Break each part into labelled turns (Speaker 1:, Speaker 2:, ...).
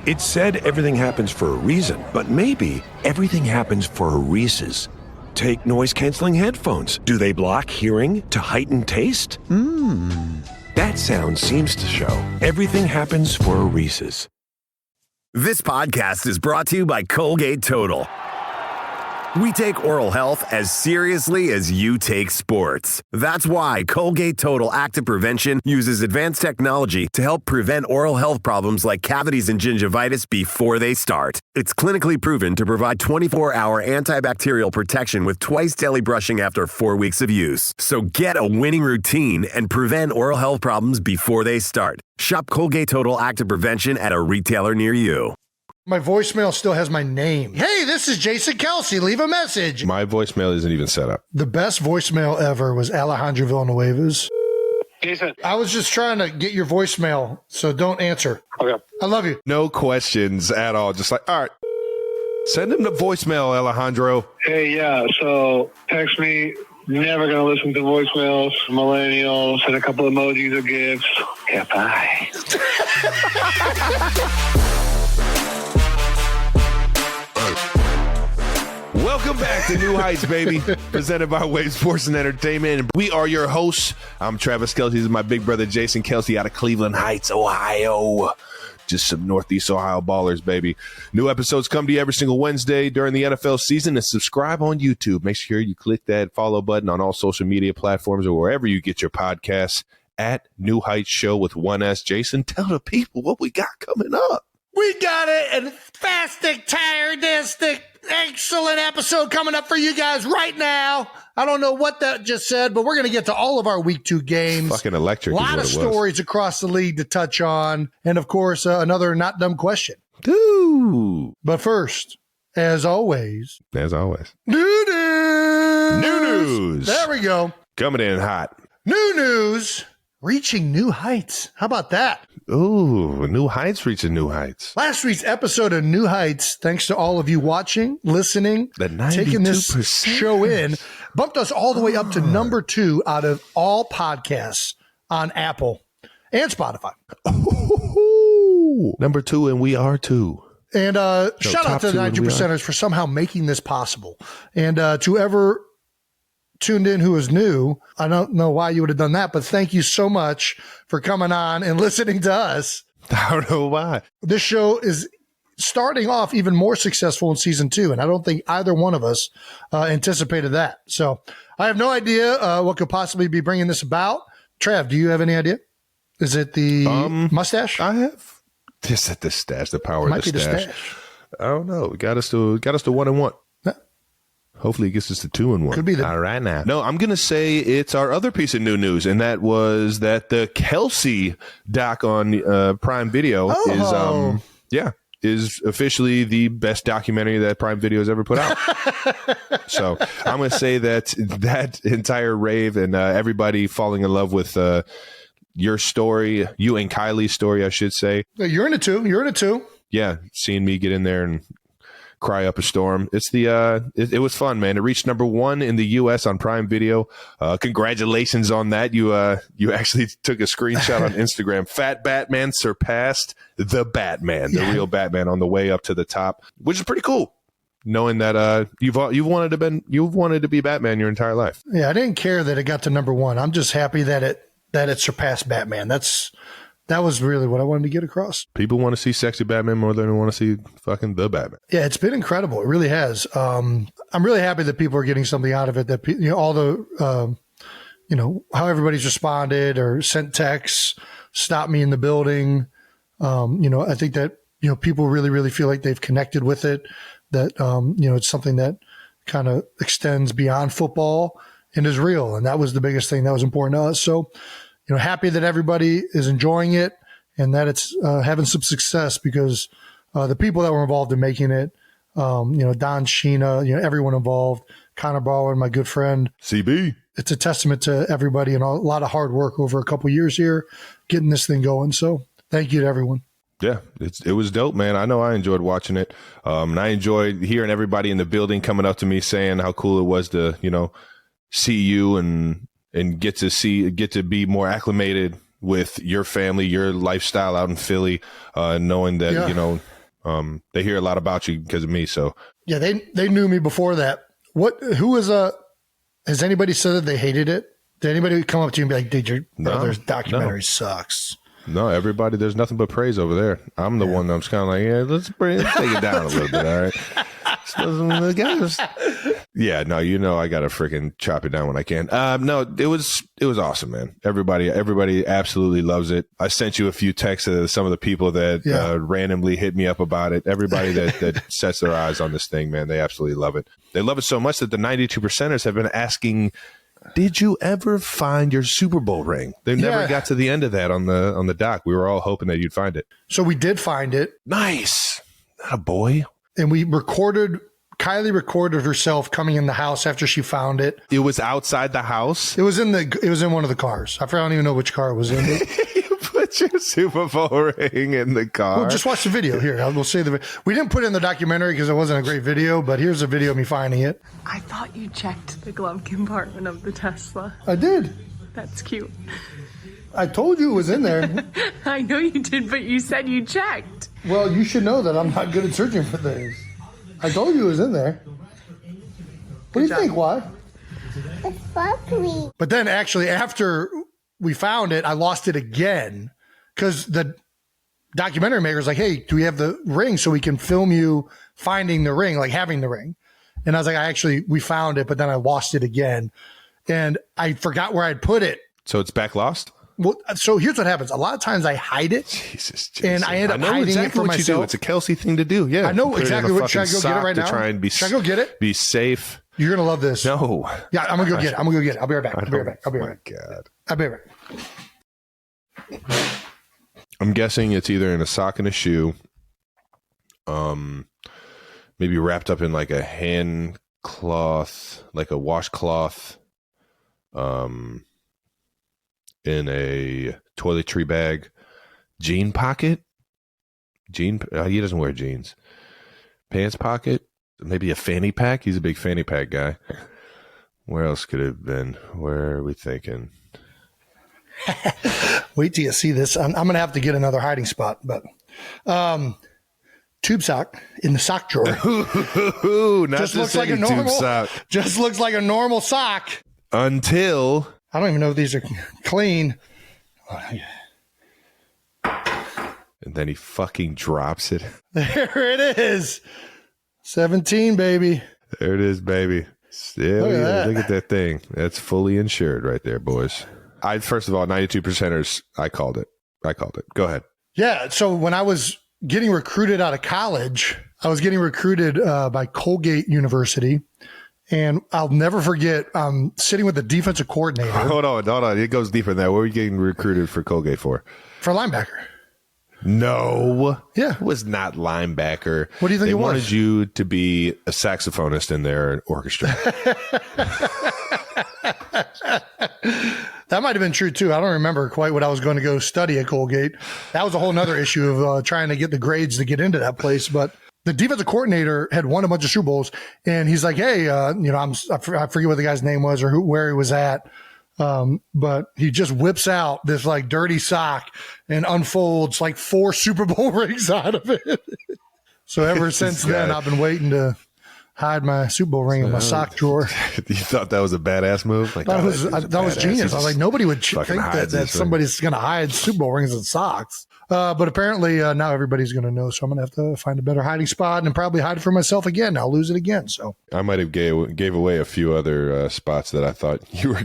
Speaker 1: It said everything happens for a reason, but maybe everything happens for a Reese's. Take noise-canceling headphones. Do they block hearing to heighten taste? That sound seems to show everything happens for a Reese's.
Speaker 2: This podcast is brought to you by Colgate Total. We take oral health as seriously as you take sports. That's why Colgate Total Active Prevention uses advanced technology to help prevent oral health problems like cavities and gingivitis before they start. It's clinically proven to provide 24-hour antibacterial protection with twice daily brushing after 4 weeks of use. So get a winning routine and prevent oral health problems before they start. Shop Colgate Total Active Prevention at a retailer near you.
Speaker 3: My voicemail still has my name. Hey, this is Jason Kelsey. Leave a message.
Speaker 4: My voicemail isn't even set up.
Speaker 3: The best voicemail ever was Alejandro Villanueva's.
Speaker 5: Jason.
Speaker 3: I was just trying to get your voicemail, so don't answer.
Speaker 5: Okay.
Speaker 3: I love you.
Speaker 4: No questions at all. Just like, all right, send him the voicemail, Alejandro.
Speaker 5: Hey, yeah, so text me. Never going to listen to voicemails, millennials, and a couple emojis or gifts. Yeah, bye.
Speaker 4: Welcome back to New Heights, baby. Presented by Wave Sports and Entertainment. We are your hosts. I'm Travis Kelsey. This is my big brother, Jason Kelsey, out of Cleveland Heights, Ohio. Just some Northeast Ohio ballers, baby. New episodes come to you every single Wednesday during the NFL season. And subscribe on YouTube. Make sure you click that follow button on all social media platforms or wherever you get your podcasts at New Heights Show with 1S. Jason, tell the people what we got coming up.
Speaker 3: We got it. And fastic, tiredistic, excellent episode coming up for you guys right now. I don't know what that just said, but we're going to get to all of our week 2 games.
Speaker 4: Fucking electric.
Speaker 3: A lot of stories across the league to touch on. And of course, another not dumb question.
Speaker 4: Ooh.
Speaker 3: But first, as always.
Speaker 4: New news.
Speaker 3: There we go.
Speaker 4: Coming in hot.
Speaker 3: New news. Reaching new heights. How about that?
Speaker 4: Ooh, New Heights reaching new heights.
Speaker 3: Last week's episode of New Heights, thanks to all of you watching, listening, taking this show in, bumped us all the way up to number 2 out of all podcasts on Apple and Spotify.
Speaker 4: Ooh, number 2, and we are 2.
Speaker 3: And shout out to the 90%ers for somehow making this possible. And to whoever tuned in who is new, I don't know why you would have done that, but thank you so much for coming on and listening to us.
Speaker 4: I don't know why.
Speaker 3: This show is starting off even more successful in season 2, and I don't think either one of us anticipated that. So I have no idea what could possibly be bringing this about. Trav, do you have any idea? Is it the mustache?
Speaker 4: I have. Is it the stash? The power of the stash? I don't know. It got us to 1-1. Hopefully it gets us to 2-1.
Speaker 3: Could be
Speaker 4: all right now. No, I'm going to say it's our other piece of new news, and that was that the Kelsey doc on Prime Video is officially the best documentary that Prime Video has ever put out. So I'm going to say that entire rave and everybody falling in love with your story, you and Kylie's story, I should say.
Speaker 3: You're in it too. Yeah,
Speaker 4: seeing me get in there and cry up a storm. It's it was fun, man. It reached number 1 in the U.S. on Prime Video. Congratulations on that. You actually took a screenshot on Instagram. Fat Batman surpassed the Batman, the real Batman, on the way up to the top, which is pretty cool. Knowing that you've wanted to be Batman your entire life.
Speaker 3: Yeah, I didn't care that it got to number 1. I'm just happy that it surpassed Batman. That was really what I wanted to get across.
Speaker 4: People want to see sexy Batman more than they want to see fucking the Batman.
Speaker 3: Yeah, it's been incredible. It really has. I'm really happy that people are getting something out of it. That all the how everybody's responded or sent texts, stopped me in the building. I think that people really, really feel like they've connected with it. That it's something that kind of extends beyond football and is real. And that was the biggest thing that was important to us. So. Happy that everybody is enjoying it and that it's having some success because the people that were involved in making it, Don Sheena, everyone involved, Connor Ballard, my good friend.
Speaker 4: CB.
Speaker 3: It's a testament to everybody and a lot of hard work over a couple years here getting this thing going. So thank you to everyone.
Speaker 4: Yeah, it was dope, man. I know I enjoyed watching it. And I enjoyed hearing everybody in the building coming up to me saying how cool it was to, see you and get to be more acclimated with your family, your lifestyle out in Philly, knowing that, They hear a lot about you because of me. So
Speaker 3: Yeah, they knew me before that. Has anybody said that they hated it? Did anybody come up to you and be like, dude, your brother's documentary sucks?
Speaker 4: No, everybody, there's nothing but praise over there. I'm the one that's kind of like, yeah, let's take it down a little bit, all right? Yeah, no, I got to freaking chop it down when I can. No, it was awesome, man. Everybody absolutely loves it. I sent you a few texts of some of the people that randomly hit me up about it. Everybody that sets their eyes on this thing, man, they absolutely love it. They love it so much that the 92%ers have been asking, did you ever find your Super Bowl ring? They never got to the end of that on the doc. We were all hoping that you'd find it.
Speaker 3: So we did find it.
Speaker 4: Nice. Atta boy.
Speaker 3: And Kylie recorded herself coming in the house after she found it.
Speaker 4: It was outside the house?
Speaker 3: It was in one of the cars. I don't even know which car it was in.
Speaker 4: You put your Super Bowl ring in the car?
Speaker 3: Well, just watch the video. Here, we'll say we didn't put it in the documentary because it wasn't a great video, but here's a video of me finding it.
Speaker 6: I thought you checked the glove compartment of the Tesla.
Speaker 3: I did.
Speaker 6: That's cute.
Speaker 3: I told you it was in there.
Speaker 6: I know you did, but you said you checked.
Speaker 3: Well, you should know that I'm not good at searching for things. I told you it was in there. What do you think, why?
Speaker 7: Fuck me.
Speaker 3: But then actually after we found it, I lost it again because the documentary maker's like, hey, do we have the ring so we can film you finding the ring, like having the ring? And I was like, we found it, but then I lost it again. And I forgot where I'd put it.
Speaker 4: So it's back lost?
Speaker 3: Well, so here's what happens. A lot of times I hide it.
Speaker 4: Jesus, Jason.
Speaker 3: And I end up hiding
Speaker 4: exactly
Speaker 3: it for
Speaker 4: what
Speaker 3: myself.
Speaker 4: You do. It's a Kelsey thing to do. Yeah.
Speaker 3: I know
Speaker 4: Put
Speaker 3: exactly what. Should I go get it right now?
Speaker 4: Try and
Speaker 3: should I go get it?
Speaker 4: Be safe.
Speaker 3: You're going to love this.
Speaker 4: No.
Speaker 3: Yeah, I'm going to go get it. I'll be right back. I'll be right back.
Speaker 4: Oh my God.
Speaker 3: I'll be right back.
Speaker 4: I'm guessing it's either in a sock and a shoe, maybe wrapped up in like a hand cloth, like a washcloth, in a toiletry bag, jean pocket. He doesn't wear jeans. Pants pocket, maybe a fanny pack. He's a big fanny pack guy. Where else could it have been? Where are we thinking?
Speaker 3: Wait till you see this. I'm going to have to get another hiding spot, but tube sock in the sock drawer.
Speaker 4: Not
Speaker 3: just looks like a normal
Speaker 4: tube sock.
Speaker 3: Just looks like a normal sock.
Speaker 4: Until
Speaker 3: I don't even know if these are clean.
Speaker 4: And then he fucking drops it.
Speaker 3: There it is. 17, baby.
Speaker 4: There it is, baby. Look at that thing. That's fully insured right there, boys. First of all, 92%ers, I called it. Go ahead.
Speaker 3: Yeah. So when I was getting recruited out of college, I was getting recruited by Colgate University. And I'll never forget sitting with the defensive coordinator.
Speaker 4: Hold on. It goes deeper than that. What were you getting recruited for Colgate for?
Speaker 3: For linebacker.
Speaker 4: No.
Speaker 3: Yeah.
Speaker 4: It was not linebacker.
Speaker 3: What do you think it was?
Speaker 4: They wanted you to be a saxophonist in their orchestra.
Speaker 3: That might have been true, too. I don't remember quite what I was going to go study at Colgate. That was a whole nother issue of trying to get the grades to get into that place. But the defensive coordinator had won a bunch of Super Bowls, and he's like, hey, I forget what the guy's name was or where he was at. But he just whips out this like dirty sock and unfolds like 4 Super Bowl rings out of it. So ever since then, I've been waiting to hide my Super Bowl ring in my sock drawer.
Speaker 4: You thought that was a badass move? Like,
Speaker 3: that was genius. I was like, nobody would think that somebody's going to hide Super Bowl rings in socks. But apparently now everybody's going to know. So I'm going to have to find a better hiding spot and probably hide it for myself again. I'll lose it again. So
Speaker 4: I might have gave away a few other spots that I thought you were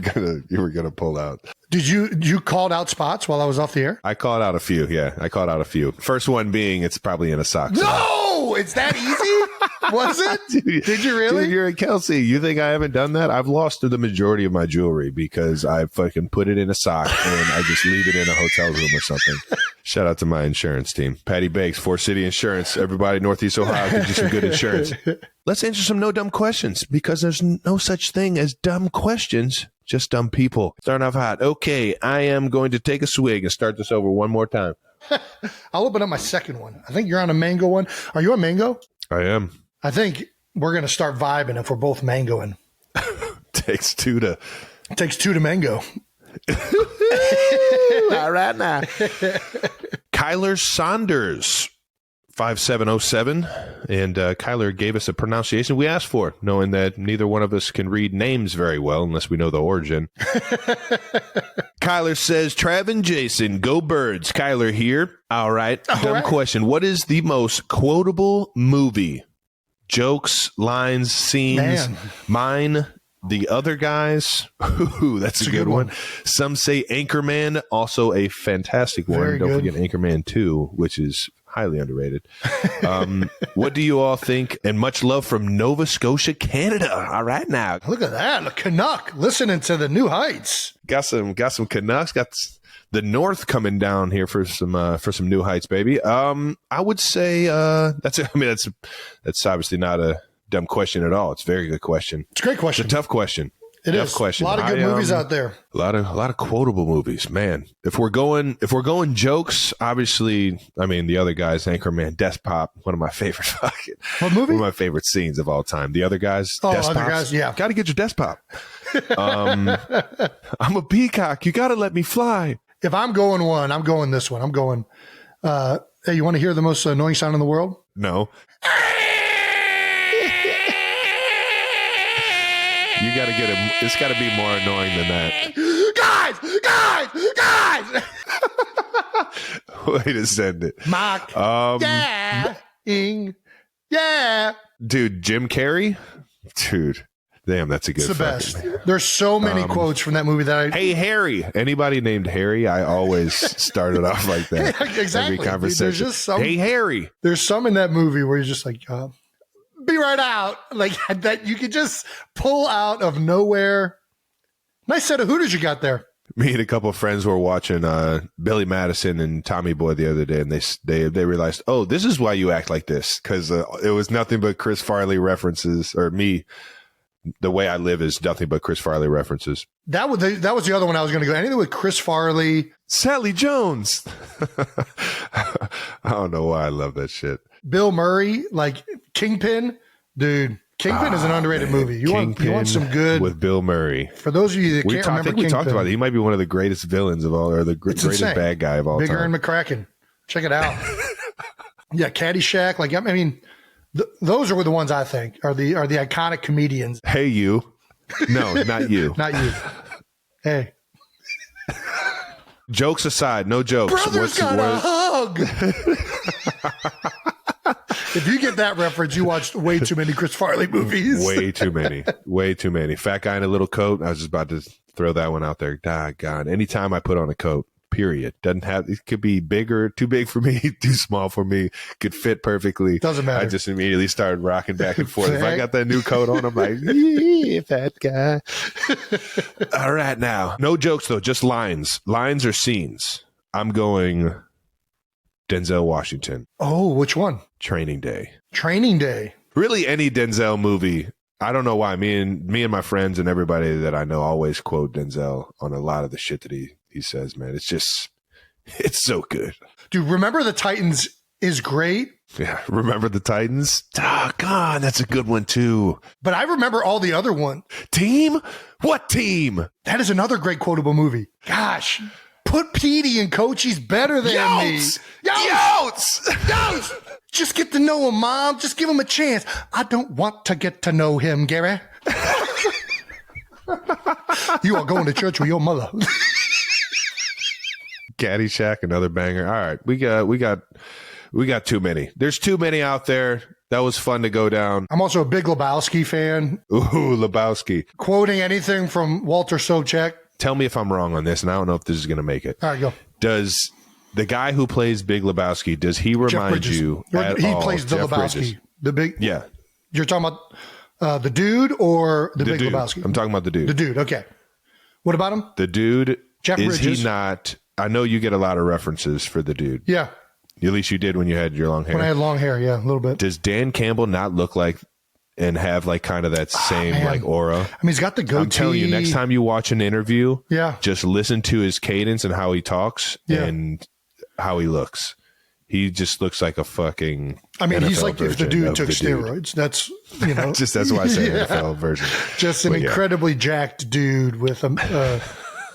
Speaker 4: gonna pull out.
Speaker 3: Did you called out spots while I was off the air?
Speaker 4: I called out a few. Yeah, I called out a few. First one being it's probably in a sock.
Speaker 3: No, it's that easy. Was it?
Speaker 4: Dude,
Speaker 3: did you really?
Speaker 4: Dude, you're a Kelsey. You think I haven't done that? I've lost the majority of my jewelry because I fucking put it in a sock and I just leave it in a hotel room or something. Shout out to my insurance team. Patty Bakes, Forest City Insurance. Everybody, Northeast Ohio, gives you some good insurance. Let's answer some no dumb questions because there's no such thing as dumb questions, just dumb people. Starting off hot. Okay, I am going to take a swig and start this over one more time.
Speaker 3: I'll open up my second one. I think you're on a mango one. Are you on mango?
Speaker 4: I am.
Speaker 3: I think we're going to start vibing if we're both mangoing.
Speaker 4: Takes two to
Speaker 3: mango.
Speaker 4: All right now. Kyler Saunders 5707, and Kyler gave us a pronunciation we asked for, knowing that neither one of us can read names very well unless we know the origin. Kyler says, Trav and Jason, go Birds. Kyler here. All right. Dumb question. What is the most quotable movie? Jokes, lines, scenes.
Speaker 3: Man.
Speaker 4: Mine, the other guys. Ooh, that's a good one. Some say Anchorman, also a fantastic one.
Speaker 3: Very
Speaker 4: Don't
Speaker 3: good.
Speaker 4: forget Anchorman 2, which is highly underrated. What do you all think? And much love from Nova Scotia, Canada. All right, now
Speaker 3: Look at that. Look, Canuck listening to the New Heights.
Speaker 4: got some Canucks. Got the North coming down here for some New Heights, baby. I would say that's obviously not a dumb question at all. It's a very good question.
Speaker 3: It's a great question.
Speaker 4: It's a tough question.
Speaker 3: It
Speaker 4: tough
Speaker 3: is.
Speaker 4: question.
Speaker 3: A lot of good movies out there.
Speaker 4: A lot of quotable movies, man. If we're going jokes, obviously, I mean, the other guys, Anchorman, Death Pop, one of my favorite
Speaker 3: What movie?
Speaker 4: one of my favorite scenes of all time. The other guys, Death
Speaker 3: other
Speaker 4: Pops.
Speaker 3: guys, yeah.
Speaker 4: Got to get your Death Pop. I'm a peacock. You got to let me fly.
Speaker 3: If I'm going one, I'm going this one. I'm going, hey, you want to hear the most annoying sound in the world?
Speaker 4: No. You got to get him. It's got to be more annoying than that.
Speaker 3: Guys!
Speaker 4: Way to send it.
Speaker 3: Mark. Yeah.
Speaker 4: Dude, Jim Carrey? Dude. Damn, that's a good
Speaker 3: It's the
Speaker 4: fucking-
Speaker 3: best. There's so many quotes from that movie that I.
Speaker 4: Hey, Harry. Anybody named Harry? I always started off like that.
Speaker 3: Exactly.
Speaker 4: Every conversation.
Speaker 3: There's just some.
Speaker 4: Hey, Harry.
Speaker 3: There's some in that movie where you're just like, be right out. Like that you could just pull out of nowhere. Nice set of Hooters you got there.
Speaker 4: Me and a couple of friends were watching Billy Madison and Tommy Boy the other day, and they realized, oh, this is why you act like this, because it was nothing but Chris Farley references, or me. The way I live is nothing but Chris Farley references.
Speaker 3: That was the other one I was going to go. Anything with Chris Farley,
Speaker 4: Sally Jones. I don't know why I love that shit.
Speaker 3: Bill Murray, like Kingpin, dude. Kingpin is an underrated movie. You want some good
Speaker 4: with Bill Murray.
Speaker 3: For those of you that can't remember,
Speaker 4: I think we talked about it. He might be one of the greatest villains of all, or the greatest
Speaker 3: insane.
Speaker 4: bad guy of all
Speaker 3: Bigger
Speaker 4: time.
Speaker 3: and McCracken. Check it out. Yeah, Caddyshack. Like I mean, those are the ones I think are the iconic comedians.
Speaker 4: Hey, you. No, not you.
Speaker 3: Not you. Hey.
Speaker 4: Jokes aside, no jokes.
Speaker 3: Brother's got a hug. If you get that reference, you watched way too many Chris Farley movies.
Speaker 4: Way too many. Way too many. Fat guy in a little coat. I was just about to throw that one out there. God. Anytime I put on a coat, period. It could be bigger, too big for me, too small for me, could fit perfectly.
Speaker 3: Doesn't matter.
Speaker 4: I just immediately started rocking back and forth. If I got that new coat on, I'm like, yeah, fat guy. All right, now. No jokes, though, just lines. Lines or scenes. I'm going Denzel Washington.
Speaker 3: Oh, which one?
Speaker 4: Training Day.
Speaker 3: Training Day.
Speaker 4: Really, any Denzel movie. I don't know why. Me and my friends and everybody that I know always quote Denzel on a lot of the shit that he says, man. It's so good.
Speaker 3: Dude, Remember the Titans is great.
Speaker 4: Yeah, Remember the Titans? Oh, God, that's a good one, too.
Speaker 3: But I remember all the other ones.
Speaker 4: Team? What team?
Speaker 3: That is another great quotable movie. Gosh, put Petey in coach. He's better than me. Yotes! Just get to know him, Mom. Just give him a chance. I don't want to get to know him, Gary. You are going to church with your mother.
Speaker 4: Caddyshack, another banger. All right, we got too many. There's too many out there. That was fun to go down.
Speaker 3: I'm also a big Lebowski fan.
Speaker 4: Ooh, Lebowski.
Speaker 3: Quoting anything from Walter Sobchak.
Speaker 4: Tell me if I'm wrong on this, and I don't know if this is going to make it.
Speaker 3: All right, go.
Speaker 4: Does the guy who plays Big Lebowski, does he remind you at
Speaker 3: he
Speaker 4: all?
Speaker 3: plays the
Speaker 4: Jeff
Speaker 3: Lebowski.
Speaker 4: Bridges?
Speaker 3: The big.
Speaker 4: Yeah.
Speaker 3: You're talking about the dude or the Big
Speaker 4: dude.
Speaker 3: Lebowski?
Speaker 4: I'm talking about the dude.
Speaker 3: The dude. Okay. What about him?
Speaker 4: The dude.
Speaker 3: Jeff
Speaker 4: is
Speaker 3: Bridges.
Speaker 4: He not? I know you get a lot of references for the dude.
Speaker 3: Yeah.
Speaker 4: At least you did when you had your long hair.
Speaker 3: When I had long hair, yeah, a little bit.
Speaker 4: Does Dan Campbell not look like and have like kind of that same like aura?
Speaker 3: I mean, he's got the goatee.
Speaker 4: I'm telling you, next time you watch an interview,
Speaker 3: Yeah.
Speaker 4: just listen to his cadence and how he talks and how he looks. He just looks like a fucking.
Speaker 3: I mean, he's
Speaker 4: NFL
Speaker 3: like if the
Speaker 4: version
Speaker 3: dude
Speaker 4: of
Speaker 3: took
Speaker 4: the dude.
Speaker 3: steroids. That's, you know.
Speaker 4: Just that's why I say
Speaker 3: Yeah.
Speaker 4: NFL version.
Speaker 3: Just an
Speaker 4: But yeah.
Speaker 3: incredibly jacked dude with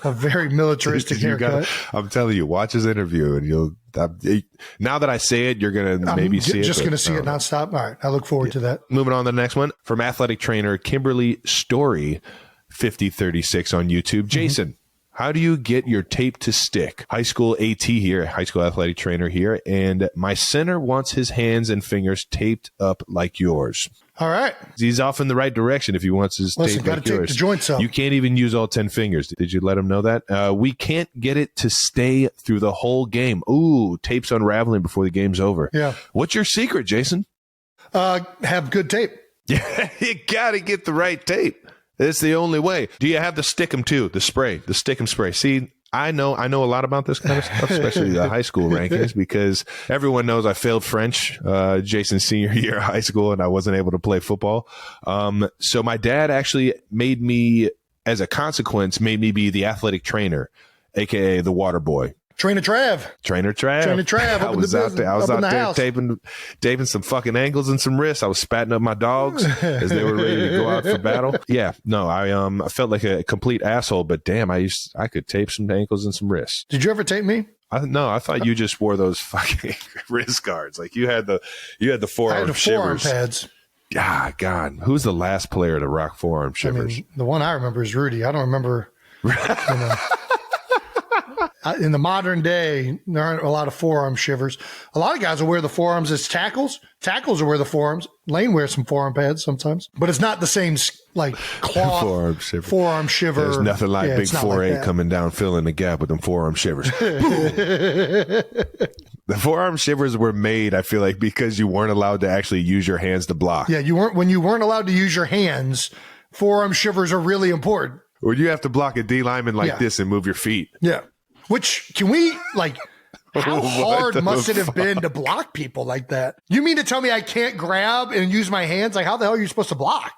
Speaker 3: a very militaristic haircut.
Speaker 4: I'm telling you, watch his interview, and now that I say it, you're gonna maybe see it.
Speaker 3: Just gonna see it nonstop. All right, I look forward to that.
Speaker 4: Moving on to the next one from athletic trainer Kimberly Story, 5036 on YouTube. Jason, how do you get your tape to stick? High school AT here, high school athletic trainer here, and my center wants his hands and fingers taped up like yours.
Speaker 3: All right.
Speaker 4: He's off in the right direction if he wants his tape like yours.
Speaker 3: Tape the joints up.
Speaker 4: You can't even use all 10 fingers. Did you let him know that? We can't get it to stay through the whole game. Ooh, tape's unraveling before the game's over.
Speaker 3: Yeah.
Speaker 4: What's your secret, Jason?
Speaker 3: Have good tape.
Speaker 4: Yeah, you got to get the right tape. It's the only way. Do you have the stick 'em too? The spray, the stick 'em spray. See, I know a lot about this kind of stuff, especially the high school rankings, because everyone knows I failed French, Jason's senior year of high school, and I wasn't able to play football. So my dad actually made me, as a consequence, be the athletic trainer, aka the water boy.
Speaker 3: Trainer Trav.
Speaker 4: I was out there taping some fucking ankles and some wrists. I was spatting up my dogs as they were ready to go out for battle. Yeah, no, I felt like a complete asshole, but damn, I could tape some ankles and some wrists.
Speaker 3: Did you ever tape me?
Speaker 4: I thought you just wore those fucking wrist guards. Like you had the forearm
Speaker 3: I had the
Speaker 4: shivers.
Speaker 3: Forearm pads.
Speaker 4: Ah, God, who's the last player to rock forearm shivers?
Speaker 3: I mean, the one I remember is Rudy. I don't remember. In the modern day, there aren't a lot of forearm shivers. A lot of guys will wear the forearms as tackles. Tackles will wear the forearms. Lane wears some forearm pads sometimes, but it's not the same like cloth forearm shiver.
Speaker 4: There's nothing like big 4'8" like coming down, filling the gap with them forearm shivers. The forearm shivers were made, I feel like, because you weren't allowed to actually use your hands to block.
Speaker 3: Yeah, when you weren't allowed to use your hands, forearm shivers are really important.
Speaker 4: Or you have to block a D lineman like this and move your feet.
Speaker 3: Yeah. Which, can we, how hard must it have been to block people like that? You mean to tell me I can't grab and use my hands? Like, how the hell are you supposed to block?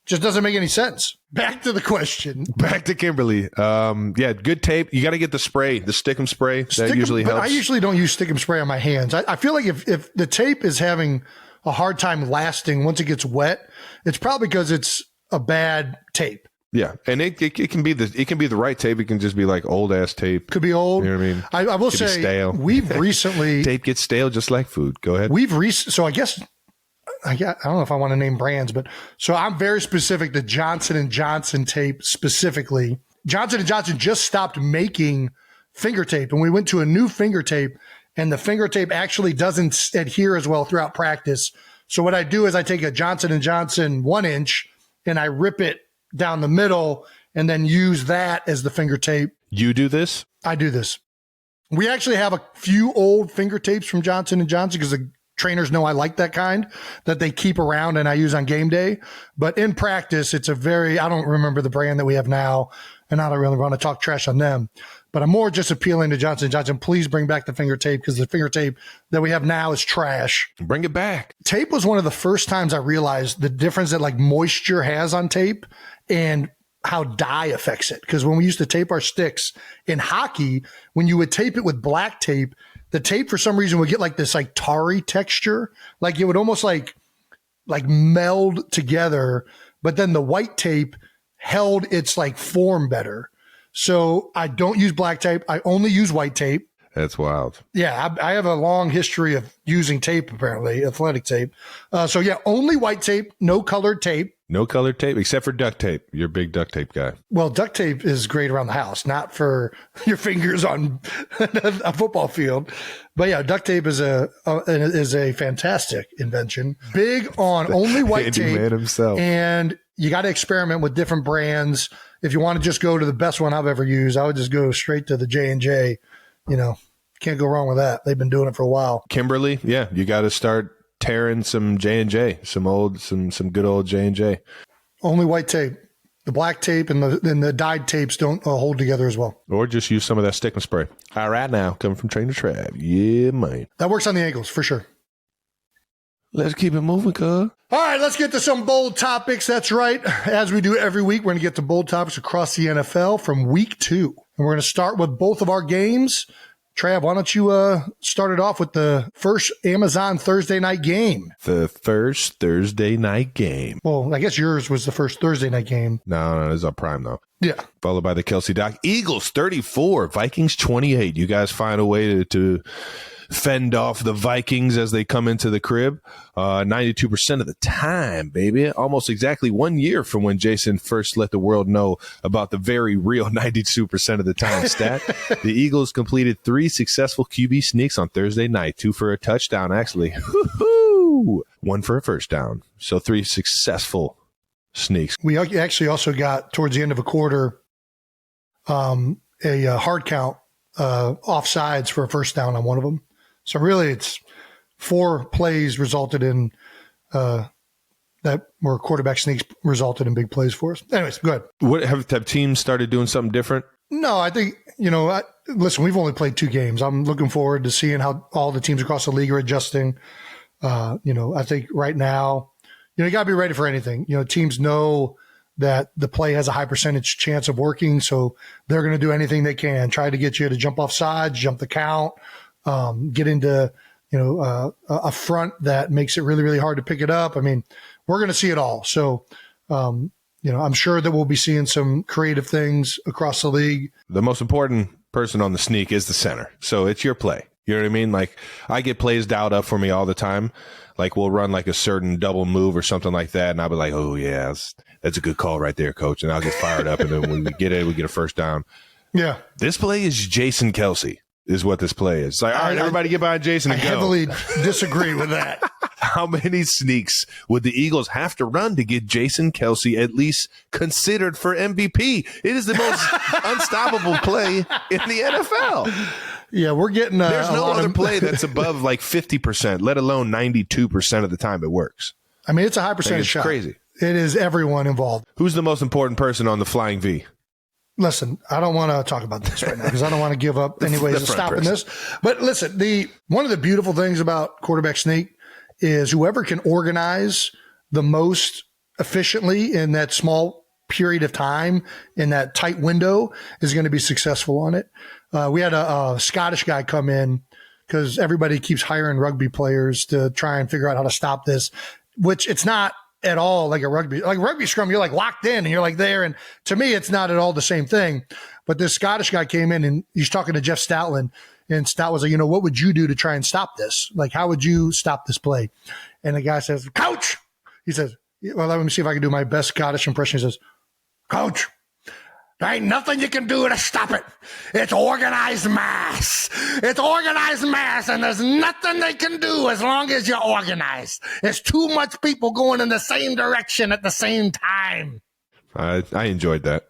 Speaker 3: Just doesn't make any sense. Back to the question.
Speaker 4: Back to Kimberly. Yeah, good tape. You got to get the spray, the stick 'em spray. That usually helps.
Speaker 3: I usually don't use stick 'em spray on my hands. I feel like if the tape is having a hard time lasting once it gets wet, it's probably because it's a bad tape.
Speaker 4: Yeah, and it can be the right tape. It can just be like old ass tape.
Speaker 3: Could be old.
Speaker 4: You know what I mean?
Speaker 3: I will say
Speaker 4: stale.
Speaker 3: We've recently
Speaker 4: tape gets stale just like food. Go ahead.
Speaker 3: So I guess I don't know if I want to name brands, but so I'm very specific to Johnson & Johnson tape specifically. Johnson & Johnson just stopped making finger tape, and we went to a new finger tape, and the finger tape actually doesn't adhere as well throughout practice. So what I do is I take a Johnson & Johnson 1-inch and I rip it down the middle and then use that as the finger tape.
Speaker 4: You do this?
Speaker 3: I do this. We actually have a few old finger tapes from Johnson & Johnson because the trainers know I like that kind that they keep around and I use on game day. But in practice, I don't remember the brand that we have now, and I don't really want to talk trash on them. But I'm more just appealing to Johnson & Johnson. Please bring back the finger tape because the finger tape that we have now is trash.
Speaker 4: Bring it back.
Speaker 3: Tape was one of the first times I realized the difference that like moisture has on tape and how dye affects it. Because when we used to tape our sticks in hockey, when you would tape it with black tape, the tape for some reason would get like this like tarry texture. Like it would almost like meld together, but then the white tape held its like form better. So I don't use black tape. I only use white tape.
Speaker 4: That's wild.
Speaker 3: Yeah, I have a long history of using tape, apparently, athletic tape. So yeah, only white tape, no colored tape.
Speaker 4: No colored tape, except for duct tape. You're a big duct tape guy.
Speaker 3: Well, duct tape is great around the house, not for your fingers on a football field. But yeah, duct tape is a fantastic invention. Big on only white tape.
Speaker 4: Man himself.
Speaker 3: And you got to experiment with different brands. If you want to just go to the best one I've ever used, I would just go straight to the J&J. Can't go wrong with that. They've been doing it for a while.
Speaker 4: Kimberly, yeah, you got to start tearing some J&J, some good old J&J.
Speaker 3: Only white tape. The black tape and the dyed tapes don't hold together as well.
Speaker 4: Or just use some of that stick 'em spray. All right, now coming from Trainer Trav. Yeah, man.
Speaker 3: That works on the ankles for sure.
Speaker 4: Let's keep it moving, cuz.
Speaker 3: All right, let's get to some bold topics. That's right. As we do every week, we're going to get to bold topics across the NFL from week 2. And we're going to start with both of our games Trav, why don't you start it off with the first Amazon Thursday night game?
Speaker 4: The first Thursday night game.
Speaker 3: Well, I guess yours was the first Thursday night game.
Speaker 4: No, it's on Prime, though.
Speaker 3: Yeah.
Speaker 4: Followed by the Kelsey Doc. Eagles 34, Vikings 28. You guys find a way to fend off the Vikings as they come into the crib. 92% of the time, baby. Almost exactly 1 year from when Jason first let the world know about the very real 92% of the time stat. The Eagles completed 3 successful QB sneaks on Thursday night. 2 for a touchdown, actually. 1 for a first down. So 3 successful sneaks.
Speaker 3: We actually also got, towards the end of a quarter, a hard count offsides for a first down on one of them. So really, it's 4 plays resulted in that were quarterback sneaks resulted in big plays for us. Anyways, go ahead.
Speaker 4: What have teams started doing something different?
Speaker 3: No, I think, listen, we've only played 2 games. I'm looking forward to seeing how all the teams across the league are adjusting. I think right now, you got to be ready for anything. Teams know that the play has a high percentage chance of working, so they're going to do anything they can, try to get you to jump off sides, jump the count, get into, a front that makes it really, really hard to pick it up. I mean, we're going to see it all. So, I'm sure that we'll be seeing some creative things across the league.
Speaker 4: The most important person on the sneak is the center. So it's your play. You know what I mean? Like, I get plays dialed up for me all the time. Like, we'll run like a certain double move or something like that, and I'll be like, oh, yeah, that's a good call right there, coach. And I'll get fired up, and then when we get it, we get a first down.
Speaker 3: Yeah.
Speaker 4: This play is Jason Kelsey is what this play is. It's like, all right, everybody get behind Jason and
Speaker 3: I
Speaker 4: go.
Speaker 3: heavily disagree with that.
Speaker 4: How many sneaks would the Eagles have to run to get Jason Kelsey at least considered for MVP? It is the most unstoppable play in the NFL.
Speaker 3: Yeah, we're getting
Speaker 4: there's no other play that's above like 50%, let alone 92% of the time it works.
Speaker 3: I mean, it's a high percentage shot.
Speaker 4: Crazy.
Speaker 3: It is everyone involved.
Speaker 4: Who's the most important person on the flying V?
Speaker 3: Listen, I don't want to talk about this right now because I don't want to give up any ways of stopping this. But listen, one of the beautiful things about quarterback sneak is whoever can organize the most efficiently in that small period of time, in that tight window, is going to be successful on it. We had a Scottish guy come in because everybody keeps hiring rugby players to try and figure out how to stop this, which it's not at all like a rugby scrum. You're like locked in and you're like there. And to me, it's not at all the same thing. But this Scottish guy came in and he's talking to Jeff Stoutland, and Stout was like, what would you do to try and stop this? Like, how would you stop this play? And the guy says, Coach, he says, well, let me see if I can do my best Scottish impression. He says, Coach, there ain't nothing you can do to stop it. It's organized mass. It's organized mass, and there's nothing they can do as long as you're organized. There's too much people going in the same direction at the same time.
Speaker 4: I enjoyed that.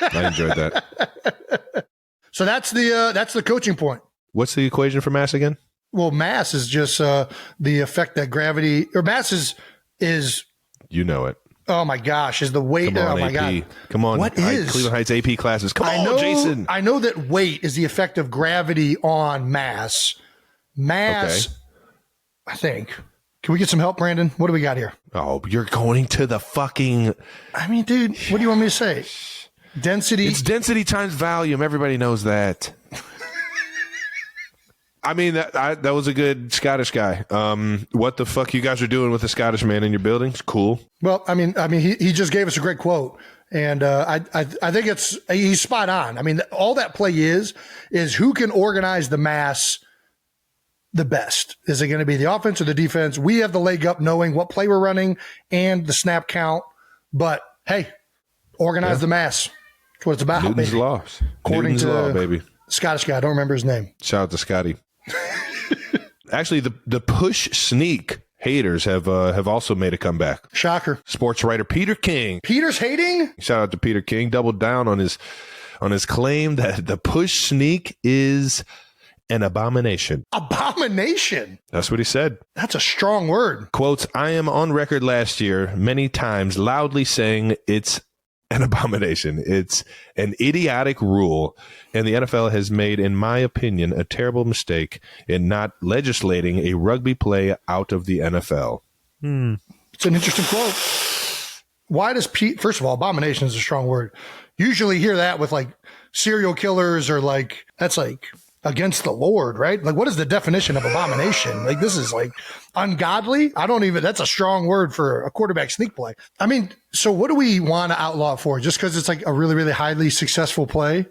Speaker 4: I enjoyed that.
Speaker 3: So that's the coaching point.
Speaker 4: What's the equation for mass again?
Speaker 3: Well, mass is just the effect that gravity, or mass is
Speaker 4: you know it.
Speaker 3: Oh my gosh, is the weight.
Speaker 4: Come on,
Speaker 3: oh my
Speaker 4: AP.
Speaker 3: God.
Speaker 4: Come on.
Speaker 3: What is
Speaker 4: Cleveland Heights AP classes? Come on, Jason.
Speaker 3: I know that weight is the effect of gravity on mass. Mass, okay. I think. Can we get some help, Brandon? What do we got here?
Speaker 4: Oh, you're going to the fucking.
Speaker 3: I mean, dude, what do you want me to say? Density.
Speaker 4: It's density times volume. Everybody knows that. I mean, that was a good Scottish guy. What the fuck you guys are doing with the Scottish man in your buildings? Cool.
Speaker 3: Well, I mean, he just gave us a great quote, and I think he's spot on. I mean, all that play is who can organize the mass the best. Is it going to be the offense or the defense? We have the leg up knowing what play we're running and the snap count. But hey, organize the mass. That's what it's about.
Speaker 4: Newton's law.
Speaker 3: According
Speaker 4: Newton's law, baby.
Speaker 3: Scottish guy, I don't remember his name.
Speaker 4: Shout out to Scotty. Actually, the push sneak haters have also made a comeback.
Speaker 3: Shocker.
Speaker 4: Sports writer Peter King.
Speaker 3: Peter's hating?
Speaker 4: Shout out to Peter King. Doubled down on his claim that the push sneak is an abomination.
Speaker 3: Abomination?
Speaker 4: That's what he said.
Speaker 3: That's a strong word.
Speaker 4: Quotes, I am on record last year many times loudly saying it's an abomination. It's an idiotic rule, and the NFL has made, in my opinion, a terrible mistake in not legislating a rugby play out of the NFL.
Speaker 3: It's an interesting quote. Why does first of all, abomination is a strong word. Usually hear that with like serial killers or like, that's like against the Lord, right? Like, what is the definition of abomination? Like, this is like ungodly. That's a strong word for a quarterback sneak play. I mean, so what do we want to outlaw it for? Just because it's like a really, really highly successful play?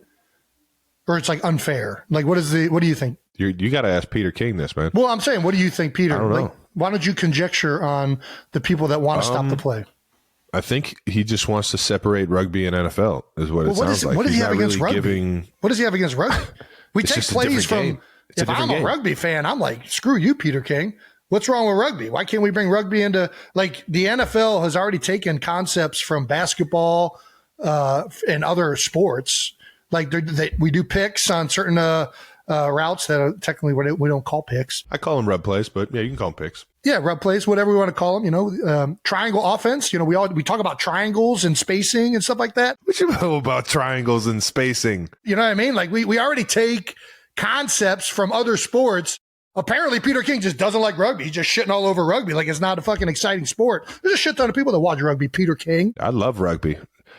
Speaker 3: Or it's like unfair? Like, what do you think?
Speaker 4: You got to ask Peter King this, man.
Speaker 3: Well, I'm saying, what do you think, Peter?
Speaker 4: I don't know.
Speaker 3: Like, why don't you conjecture on the people that want to stop the play?
Speaker 4: I think he just wants to separate rugby and NFL, is what it sounds like.
Speaker 3: What does he have against rugby? What does he have against rugby? We take plays from. If I'm a rugby fan, I'm like, screw you, Peter King. What's wrong with rugby? Why can't we bring rugby into, like, the NFL has already taken concepts from basketball and other sports. Like, we do picks on certain routes that are technically we don't call picks.
Speaker 4: I call them rub plays, but yeah, you can call them picks.
Speaker 3: Yeah, rub plays, whatever we want to call them. Triangle offense. We talk about triangles and spacing and stuff like that.
Speaker 4: What you know about triangles and spacing?
Speaker 3: You know what I mean? Like, we already take concepts from other sports. Apparently, Peter King just doesn't like rugby. He's just shitting all over rugby like it's not a fucking exciting sport. There's a shit ton of people that watch rugby, Peter King.
Speaker 4: I love rugby.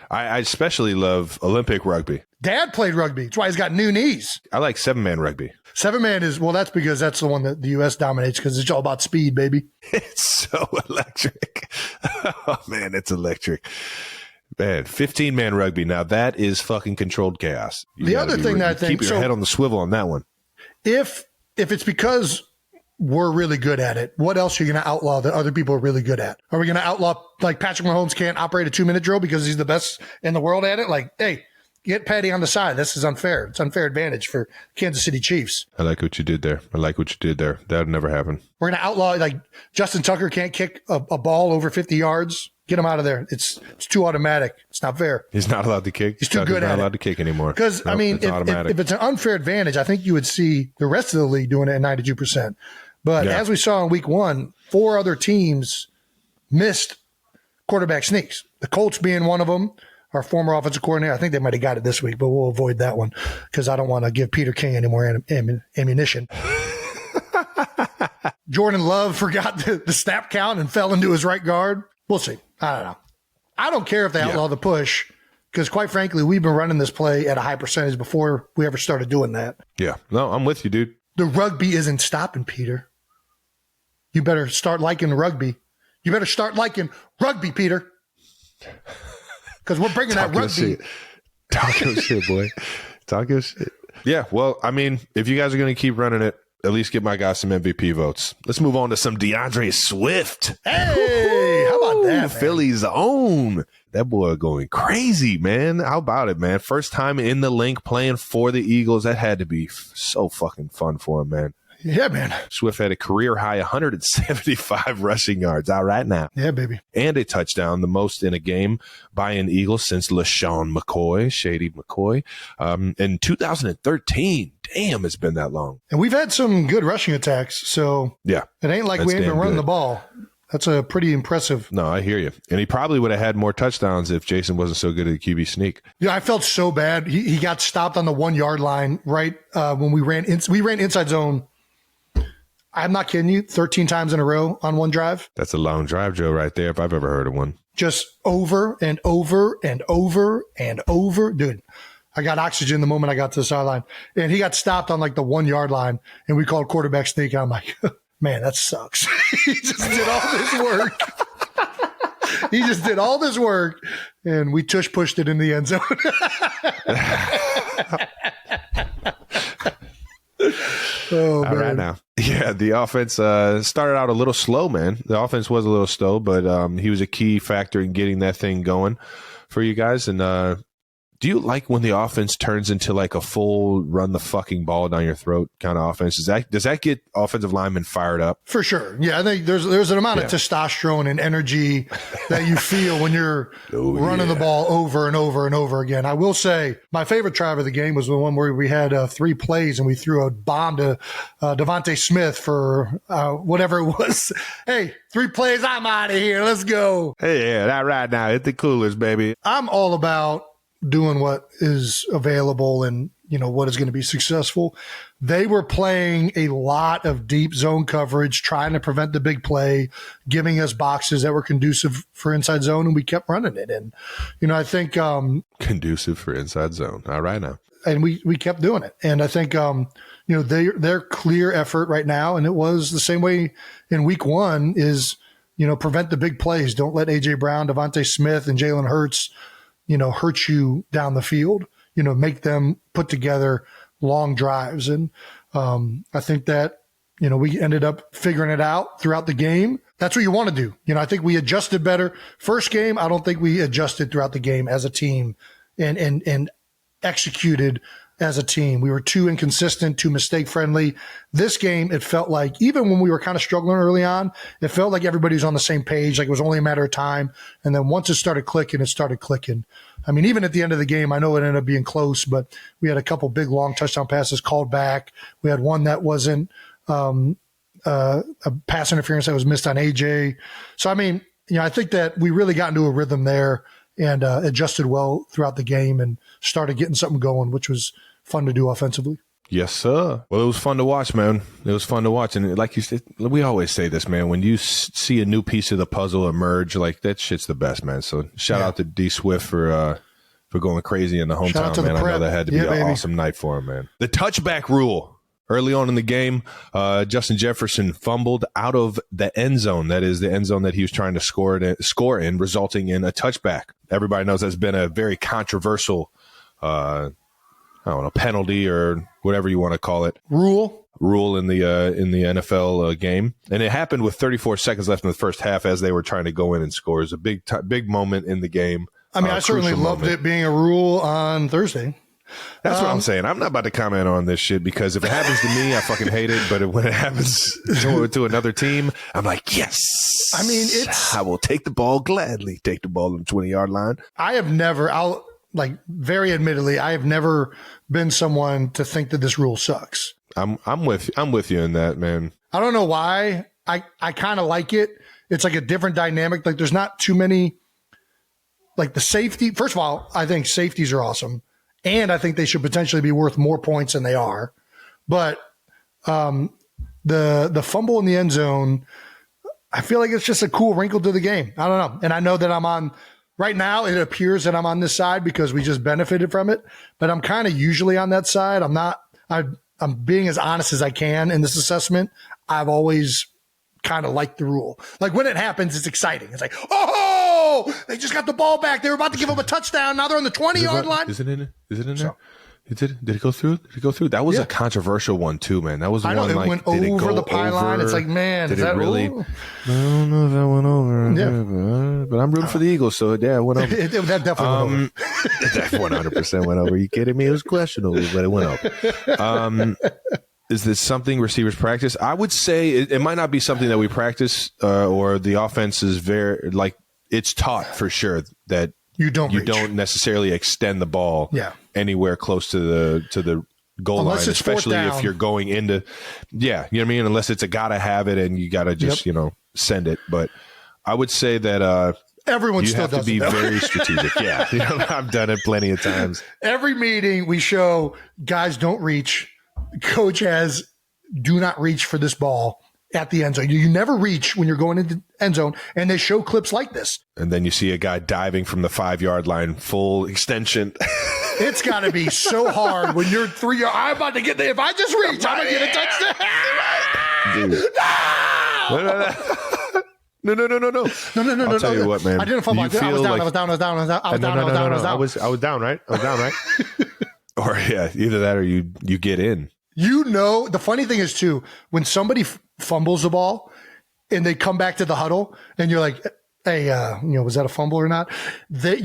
Speaker 4: I especially love Olympic rugby.
Speaker 3: Dad played rugby. That's why he's got new knees.
Speaker 4: I like 7-man rugby.
Speaker 3: 7-man is, well, that's because that's the one that the U.S. dominates because it's all about speed, baby.
Speaker 4: It's so electric. Oh, man, it's electric. Man, 15-man rugby. Now, that is fucking controlled chaos.
Speaker 3: The other thing that I think...
Speaker 4: Keep your head on the swivel on that one.
Speaker 3: If it's because we're really good at it, what else are you going to outlaw that other people are really good at? Are we going to outlaw, like, Patrick Mahomes can't operate a 2-minute drill because he's the best in the world at it? Like, hey, get Patty on the side. This is unfair. It's unfair advantage for Kansas City Chiefs.
Speaker 4: I like what you did there. That would never happen.
Speaker 3: We're going to outlaw, like, Justin Tucker can't kick a ball over 50 yards. Get him out of there. It's too automatic. It's not fair.
Speaker 4: He's not allowed to kick.
Speaker 3: He's too good at it.
Speaker 4: He's not allowed to kick anymore.
Speaker 3: Because, I mean, if it's an unfair advantage, I think you would see the rest of the league doing it at 92%. But as we saw in week 1, 4 other teams missed quarterback sneaks. The Colts being one of them. Our former offensive coordinator, I think they might have got it this week, but we'll avoid that one because I don't want to give Peter King any more ammunition. Jordan Love forgot the snap count and fell into his right guard. We'll see. I don't know. I don't care if they outlaw the push because, quite frankly, we've been running this play at a high percentage before we ever started doing that.
Speaker 4: Yeah. No, I'm with you, dude.
Speaker 3: The rugby isn't stopping, Peter. You better start liking rugby. You better start liking rugby, Peter. Because we're bringing that rugby.
Speaker 4: Talk your shit, boy. Talk your shit. Yeah, well, I mean, if you guys are going to keep running it, at least give my guy some MVP votes. Let's move on to some DeAndre Swift.
Speaker 3: Hey, how about that, man?
Speaker 4: Philly's own. That boy going crazy, man. How about it, man? First time in the link playing for the Eagles. That had to be so fucking fun for him, man.
Speaker 3: Yeah, man.
Speaker 4: Swift had a career high 175 rushing yards out right now.
Speaker 3: Yeah, baby.
Speaker 4: And a touchdown, the most in a game by an Eagle since LaShawn McCoy, Shady McCoy, in 2013. Damn, it's been that long.
Speaker 3: And we've had some good rushing attacks, so
Speaker 4: yeah,
Speaker 3: it ain't like we ain't been running the ball. That's a pretty impressive.
Speaker 4: No, I hear you. And he probably would have had more touchdowns if Jason wasn't so good at QB sneak.
Speaker 3: Yeah, I felt so bad. He got stopped on the 1 yard line right when we ran inside zone. I'm not kidding you, 13 times in a row on one drive.
Speaker 4: That's a long drive, Joe, right there, if I've ever heard of one.
Speaker 3: Just over and over and over and over. Dude, I got oxygen the moment I got to the sideline. And he got stopped on like the 1 yard line, and we called quarterback sneak. And I'm like, man, that sucks. He just did all this work. He just did all this work, and we pushed it in the end zone. Oh,
Speaker 4: all right now. Yeah, the offense started out a little slow, man. The offense was a little slow, but he was a key factor in getting that thing going for you guys. And do you like when the offense turns into like a full run the fucking ball down your throat kind of offense? Does that get offensive linemen fired up? For sure. Yeah, I think there's an amount of testosterone and energy that you feel when you're running the ball over and over and over again. I will say my favorite drive of the game was the one where we had 3 plays and we threw a bomb to Devontae Smith for whatever it was. Hey, 3 plays, I'm out of here. Let's go. Hey, yeah, that right now. Hit the coolers, baby.
Speaker 3: I'm all about doing what is available and what is going to be successful. They were playing a lot of deep zone coverage, trying to prevent the big play, giving us boxes that were conducive for inside zone, and we kept running it. And, I think
Speaker 4: conducive for inside zone. All right now.
Speaker 3: And we kept doing it. And I think, their clear effort right now, and it was the same way in week 1, is, prevent the big plays. Don't let A.J. Brown, Devontae Smith, and Jalen Hurts, hurt you down the field. Make them put together long drives. And I think that, we ended up figuring it out throughout the game. That's what you want to do. I think we adjusted better. First game, I don't think we adjusted throughout the game as a team and executed as a team. We were too inconsistent, too mistake friendly. This game, it felt like, even when we were kind of struggling early on, it felt like everybody was on the same page, like it was only a matter of time. And then once it started clicking, it started clicking. I mean, even at the end of the game, I know it ended up being close, but we had a couple big long touchdown passes called back. We had one that wasn't a pass interference that was missed on AJ. So, I mean, I think that we really got into a rhythm there and adjusted well throughout the game and started getting something going, which was fun to do offensively.
Speaker 4: Yes, sir. Well, it was fun to watch, man. It was fun to watch. And like you said, we always say this, man, when you see a new piece of the puzzle emerge, like that shit's the best, man. So shout out to D Swift for going crazy in the hometown, man. I know that had to be an awesome night for him, man. The touchback rule. Early on in the game, Justin Jefferson fumbled out of the end zone. That is the end zone that he was trying to score in, resulting in a touchback. Everybody knows that's been a very controversial penalty or whatever you want to call it. Rule in the NFL game. And it happened with 34 seconds left in the first half as they were trying to go in and score. It was a big moment in the game.
Speaker 3: I mean, I certainly loved it being a rule on Thursday.
Speaker 4: That's what I'm saying. I'm not about to comment on this shit because if it happens to me, I fucking hate it. But when it happens to another team, I'm like, yes.
Speaker 3: I mean,
Speaker 4: I will take the ball gladly. Take the ball on the 20-yard line.
Speaker 3: Very admittedly, I have never been someone to think that this rule sucks.
Speaker 4: I'm with you in that, man.
Speaker 3: I don't know why. I kind of like it. It's like a different dynamic. Like there's not too many, like the safety. First of all, I think safeties are awesome. And I think they should potentially be worth more points than they are. But the fumble in the end zone, I feel like it's just a cool wrinkle to the game. I don't know. And I know that right now it appears that I'm on this side because we just benefited from it. But I'm kind of usually on that side. I'm being as honest as I can in this assessment. I've always kind of liked the rule. Like when it happens, it's exciting. It's like, oh, they just got the ball back. They were about to give them a touchdown. Now they're on the 20-yard line.
Speaker 4: Is it in there? Did it go through? Did it go through? That was a controversial one too, man. That was one
Speaker 3: it went over the pylon. It's like, man,
Speaker 4: did it really? I don't know if that went over. Yeah. But I'm rooting for the Eagles, so yeah, it went over.
Speaker 3: That definitely went over.
Speaker 4: That 100% went over. Are you kidding me? It was questionable, but it went over. Is this something receivers practice? I would say it might not be something that we practice, or the offense is very it's taught for sure that you don't necessarily extend the ball anywhere close to the goal line, especially if you're going into you know what I mean. Unless it's a gotta have it and you gotta just send it. But I would say that
Speaker 3: everyone
Speaker 4: you have to be very strategic. Yeah, I've done it plenty of times.
Speaker 3: Every meeting we show guys don't reach. Coach has do not reach for this ball at the end zone. You never reach when you're going into end zone, and they show clips like this.
Speaker 4: And then you see a guy diving from the 5-yard line, full extension.
Speaker 3: It's got to be so hard when you're 3 yards. I'm about to get there. If I just reach, I'm going to get a touchdown.
Speaker 4: Dude. No. I'll tell you what, man.
Speaker 3: I didn't fall back. I was down,
Speaker 4: I was down, right? Or either that or you get in.
Speaker 3: The funny thing is too, when somebody fumbles the ball and they come back to the huddle and you're like, hey, was that a fumble or not? That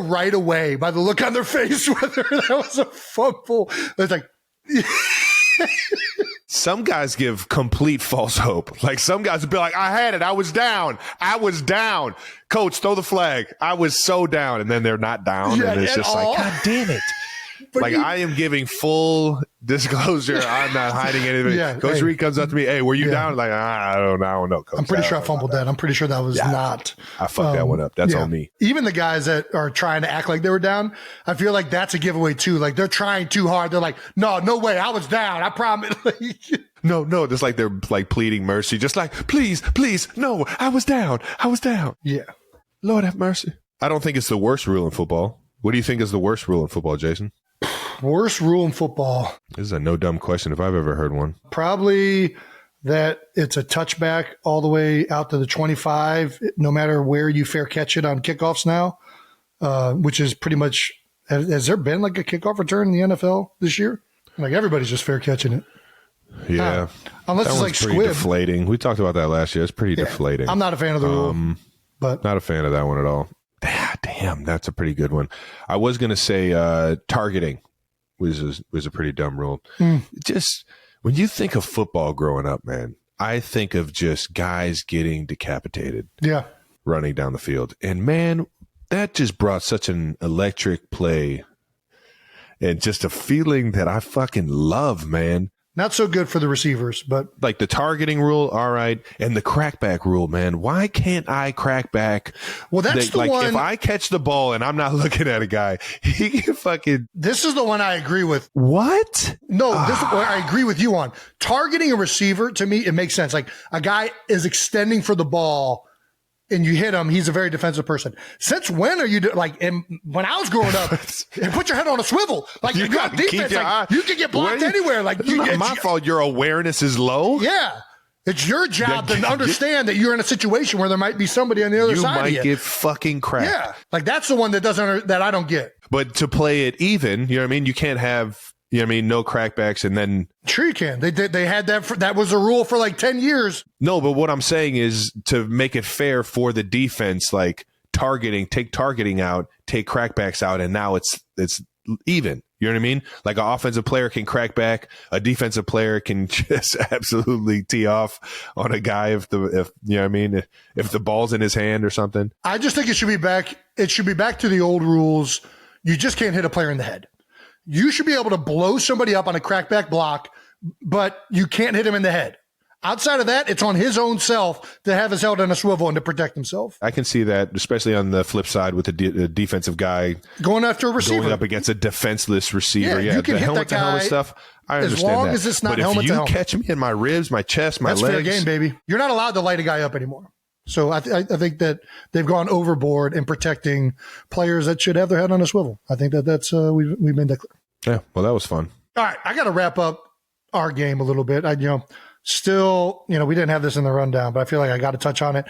Speaker 3: right away by the look on their face whether that was a fumble. It's like
Speaker 4: some guys give complete false hope. Like some guys would be like, I had it. I was down. Coach, throw the flag. I was so down. And then they're not down. And it's just like, God damn it. But I am giving full Disclosure, I'm not hiding anything.
Speaker 3: Yeah,
Speaker 4: Coach
Speaker 3: hey.
Speaker 4: Reed comes up to me, hey, were you
Speaker 3: Yeah.
Speaker 4: down? Like, I don't know, Coach.
Speaker 3: I'm pretty sure I fumbled that. I'm pretty sure that was not.
Speaker 4: I fucked that one up. That's on me.
Speaker 3: Even the guys that are trying to act like they were down, I feel like that's a giveaway too. Like they're trying too hard. They're like, no way, I was down. I promise.
Speaker 4: No, just like they're like pleading mercy, just like, please, no, I was down.
Speaker 3: Yeah.
Speaker 4: Lord have mercy. I don't think it's the worst rule in football. What do you think is the worst rule in football, Jason?
Speaker 3: Worst rule in football.
Speaker 4: This is a no dumb question if I've ever heard one.
Speaker 3: Probably that it's a touchback all the way out to the 25, no matter where you fair catch it on kickoffs now, which is pretty much, has there been like a kickoff return in the NFL this year? Like everybody's just fair catching it.
Speaker 4: Yeah.
Speaker 3: Unless
Speaker 4: that
Speaker 3: it's
Speaker 4: one's
Speaker 3: like
Speaker 4: pretty
Speaker 3: squib.
Speaker 4: deflating. We talked about that last year. It's pretty deflating.
Speaker 3: I'm not a fan of the rule, but
Speaker 4: Not a fan of that one at all. Damn, that's a pretty good one. I was going to say targeting was a pretty dumb rule. Just when you think of football growing up, man, I think of just guys getting decapitated
Speaker 3: yeah.
Speaker 4: running down the field. And, man, that just brought such an electric play and just a feeling that I fucking love, man.
Speaker 3: Not so good for the receivers, but
Speaker 4: Like the targeting rule, all right, and the crackback rule, man. Why can't I crack back?
Speaker 3: well, that's the
Speaker 4: like
Speaker 3: one.
Speaker 4: if I catch the ball and I'm not looking at a guy, he can fucking
Speaker 3: This is the one I agree with.
Speaker 4: what?
Speaker 3: No, this is what I agree with you on. Targeting a receiver, to me, it makes sense. Like a guy is extending for the ball and you hit him, he's a very defensive person. Since when are you when I was growing up, put your head on a swivel. Like
Speaker 4: You
Speaker 3: you got
Speaker 4: gotta keep
Speaker 3: defense,
Speaker 4: your eye-
Speaker 3: like you can get blocked
Speaker 4: Where-
Speaker 3: anywhere. Like
Speaker 4: It's not my fault. Your awareness is low.
Speaker 3: Yeah. It's your job to understand that you're in a situation where there might be somebody on the other
Speaker 4: You
Speaker 3: side of
Speaker 4: might
Speaker 3: you.
Speaker 4: get fucking cracked.
Speaker 3: Yeah. Like that's the one that I don't get.
Speaker 4: But to play it even, you know what I mean? You can't have, you know what I mean, no crackbacks and then
Speaker 3: Sure you can. They had that. That was a rule for like 10 years.
Speaker 4: no, but what I'm saying is to make it fair for the defense, like take targeting out, take crackbacks out, and now it's even. You know what I mean? Like an offensive player can crack back, a defensive player can just absolutely tee off on a guy if you know what I mean, if the ball's in his hand or something.
Speaker 3: I just think it should be back. It should be back to the old rules. You just can't hit a player in the head. You should be able to blow somebody up on a crackback block, but you can't hit him in the head. Outside of that, it's on his own self to have his head on a swivel and to protect himself.
Speaker 4: I can see that, especially on the flip side with the defensive guy
Speaker 3: Going after a receiver.
Speaker 4: going up against a defenseless receiver.
Speaker 3: Yeah, you can
Speaker 4: the
Speaker 3: hit
Speaker 4: helmet
Speaker 3: that
Speaker 4: to helmet
Speaker 3: guy
Speaker 4: stuff. I
Speaker 3: as
Speaker 4: understand
Speaker 3: long
Speaker 4: that.
Speaker 3: as it's not
Speaker 4: but
Speaker 3: helmet
Speaker 4: if
Speaker 3: to
Speaker 4: you
Speaker 3: helmet.
Speaker 4: catch me in my ribs, my chest, my
Speaker 3: That's
Speaker 4: legs,
Speaker 3: fair game, baby. You're not allowed to light a guy up anymore. So I think that they've gone overboard in protecting players that should have their head on a swivel. I think that's we've made that clear.
Speaker 4: Yeah, well, that was fun.
Speaker 3: All right, I got to wrap up our game a little bit. Still, we didn't have this in the rundown, but I feel like I got to touch on it.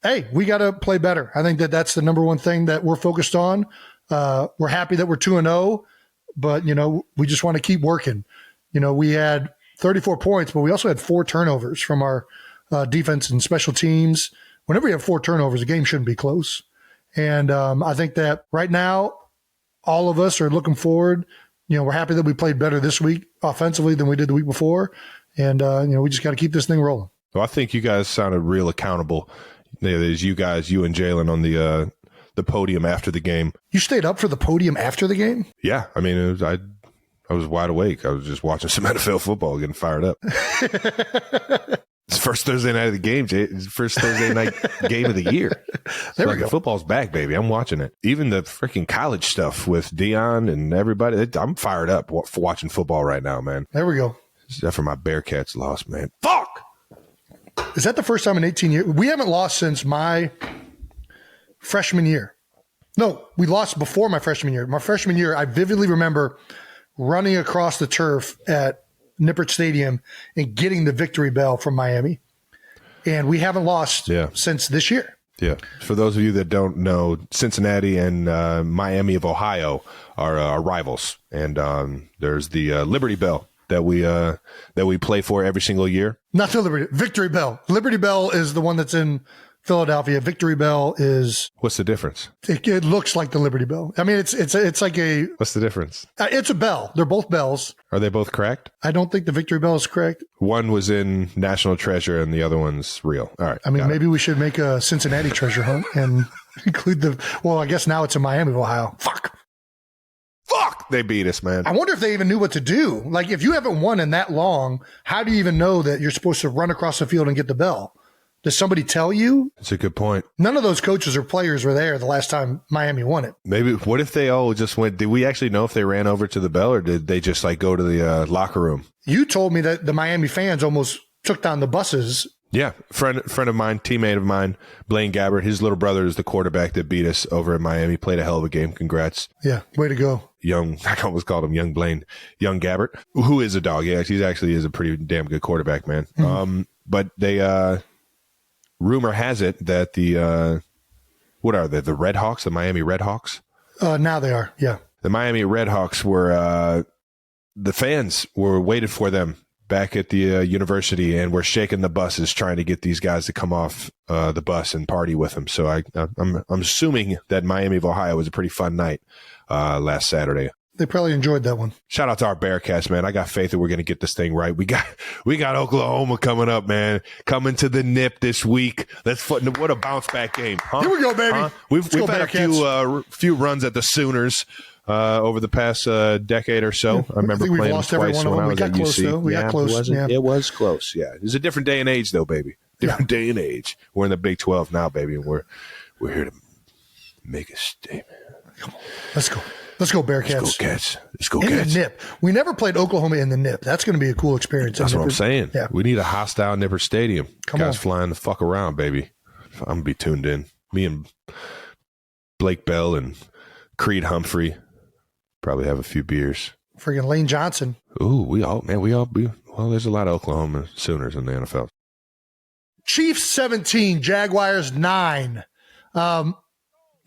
Speaker 3: Hey, we got to play better. I think that's the number one thing that we're focused on. We're happy that we're 2-0, but we just want to keep working. We had 34 points, but we also had 4 turnovers from our defense and special teams. Whenever you have 4 turnovers, a game shouldn't be close. And I think that right now, all of us are looking forward. We're happy that we played better this week offensively than we did the week before. And, we just got to keep this thing rolling.
Speaker 4: Well, I think you guys sounded real accountable. There's you and Jalen on the podium after the game.
Speaker 3: You stayed up for the podium after the game?
Speaker 4: Yeah. I mean, I was wide awake. I was just watching some NFL football, getting fired up. It's first Thursday night of the game, Jay. It's first Thursday night game of the year.
Speaker 3: There we go.
Speaker 4: Football's back, baby. I'm watching it. Even the freaking college stuff with Dion and everybody. I'm fired up for watching football right now, man.
Speaker 3: There we go.
Speaker 4: Except for my Bearcats lost, man. Fuck!
Speaker 3: Is that the first time in 18 years? We haven't lost since my freshman year. No, we lost before my freshman year. My freshman year, I vividly remember running across the turf at Nippert Stadium and getting the victory bell from Miami. And we haven't lost since this year.
Speaker 4: Yeah. For those of you that don't know, Cincinnati and Miami of Ohio are rivals. And there's the Liberty Bell that we play for every single year.
Speaker 3: Not the Victory Bell. Liberty Bell is the one that's in Philadelphia. Victory Bell is.
Speaker 4: What's the difference?
Speaker 3: It looks like the Liberty Bell. I mean, it's like a.
Speaker 4: What's the difference?
Speaker 3: It's a bell. They're both bells.
Speaker 4: Are they both correct?
Speaker 3: I don't think the Victory Bell is correct.
Speaker 4: One was in National Treasure and the other one's real. All right.
Speaker 3: I mean, maybe we should make a Cincinnati treasure hunt and include I guess now it's in Miami, Ohio. Fuck.
Speaker 4: they beat us, man.
Speaker 3: I wonder if they even knew what to do. Like, if you haven't won in that long, how do you even know that you're supposed to run across the field and get the bell? Does somebody tell you?
Speaker 4: That's a good point.
Speaker 3: None of those coaches or players were there the last time Miami won it.
Speaker 4: Maybe, what if they all just went, did we actually know if they ran over to the bell or did they just like go to the locker room?
Speaker 3: You told me that the Miami fans almost took down the buses.
Speaker 4: Yeah. Friend of mine, teammate of mine, Blaine Gabbert, his little brother is the quarterback that beat us over in Miami. Played a hell of a game. Congrats.
Speaker 3: Yeah. Way to go.
Speaker 4: I almost called him Young Blaine, Young Gabbert, who is a dog. Yeah. He actually is a pretty damn good quarterback, man. But they, rumor has it that what are they? The Red Hawks, the Miami Red Hawks?
Speaker 3: Now they are, yeah.
Speaker 4: The Miami Red Hawks were, the fans were waited for them back at the university and were shaking the buses trying to get these guys to come off the bus and party with them. So I'm assuming that Miami of Ohio was a pretty fun night last Saturday.
Speaker 3: They probably enjoyed that one.
Speaker 4: Shout out to our Bearcats, man. I got faith that we're going to get this thing right. We got Oklahoma coming up, man. Coming to the NIP this week. What a bounce back game, huh?
Speaker 3: Here we go, baby.
Speaker 4: Huh? We've had
Speaker 3: Bearcats.
Speaker 4: a few runs at the Sooners over the past decade or so. I remember playing
Speaker 3: lost
Speaker 4: twice
Speaker 3: every one of
Speaker 4: when
Speaker 3: them.
Speaker 4: I
Speaker 3: We
Speaker 4: was
Speaker 3: got
Speaker 4: at
Speaker 3: close,
Speaker 4: UC.
Speaker 3: though. We got close. Yeah.
Speaker 4: It was close. Yeah, it was a different day and age, though, baby. Different day and age. We're in the Big 12 now, baby, and we're here to make a statement.
Speaker 3: Come on, let's go. Let's go, Bearcats.
Speaker 4: Let's go, Cats. Let's go,
Speaker 3: in
Speaker 4: Cats.
Speaker 3: the NIP. We never played Oklahoma in the NIP. That's going to be a cool experience.
Speaker 4: That's what I'm saying.
Speaker 3: Yeah.
Speaker 4: We need a hostile Nipper Stadium.
Speaker 3: Come
Speaker 4: Guys
Speaker 3: on.
Speaker 4: flying the fuck around, baby. I'm going to be tuned in. Me and Blake Bell and Creed Humphrey probably have a few beers.
Speaker 3: Friggin' Lane Johnson.
Speaker 4: Ooh, well, there's a lot of Oklahoma Sooners in the NFL.
Speaker 3: Chiefs 17, Jaguars 9. How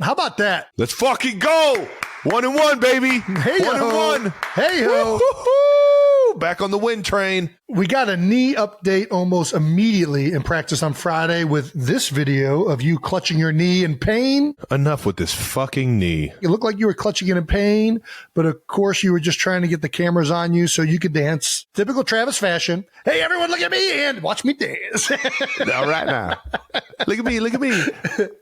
Speaker 3: about that?
Speaker 4: Let's fucking go. 1-1, baby.
Speaker 3: Hey,
Speaker 4: 1-1.
Speaker 3: Hey, ho.
Speaker 4: Woo-hoo-hoo. Back on the win train.
Speaker 3: We got a knee update almost immediately in practice on Friday with this video of you clutching your knee in pain.
Speaker 4: Enough with this fucking knee.
Speaker 3: It looked like you were clutching it in pain, but of course you were just trying to get the cameras on you so you could dance. Typical Travis fashion. Hey, everyone, look at me and watch me dance.
Speaker 4: All right now. Look at me. Look at me.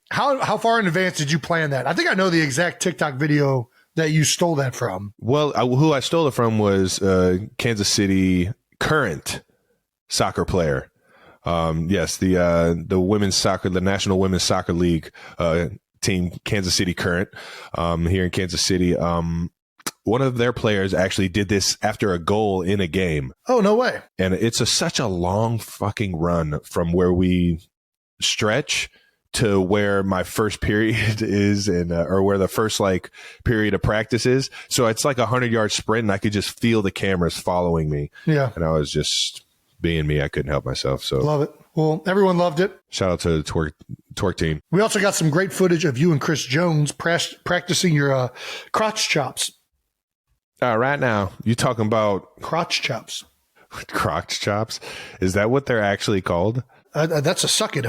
Speaker 3: How far in advance did you plan that? I think I know the exact TikTok video that you stole that from.
Speaker 4: Well, who I stole it from was Kansas City current soccer player. Yes, the women's soccer, the National Women's Soccer League team, Kansas City Current, here in Kansas City. One of their players actually did this after a goal in a game.
Speaker 3: Oh, no way.
Speaker 4: And it's such a long fucking run from where we stretch to where my first period is or where the first like period of practice is. So it's like 100-yard sprint and I could just feel the cameras following me.
Speaker 3: Yeah.
Speaker 4: And I was just being me. I couldn't help myself. So
Speaker 3: Love it. Well, everyone loved it.
Speaker 4: shout out to the twerk team.
Speaker 3: We also got some great footage of you and Chris Jones practicing your crotch chops.
Speaker 4: Right now, you talking about
Speaker 3: Crotch chops.
Speaker 4: crotch chops? Is that what they're actually called?
Speaker 3: That's a suck it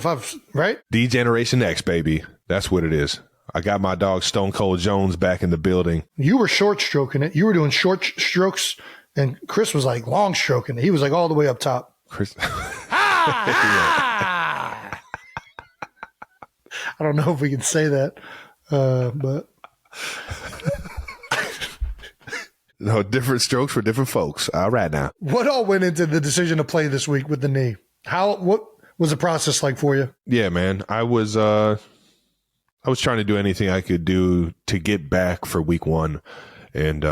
Speaker 3: right?
Speaker 4: D-Generation X, baby. That's what it is. I got my dog Stone Cold Jones back in the building.
Speaker 3: You were short stroking it. You were doing short strokes, and Chris was like long stroking it. He was like all the way up top.
Speaker 4: Chris.
Speaker 3: I don't know if we can say that, but
Speaker 4: No, different strokes for different folks. All right now.
Speaker 3: what all went into the decision to play this week with the knee? What was the process like for you?
Speaker 4: Yeah, man. I was trying to do anything I could do to get back for week 1. And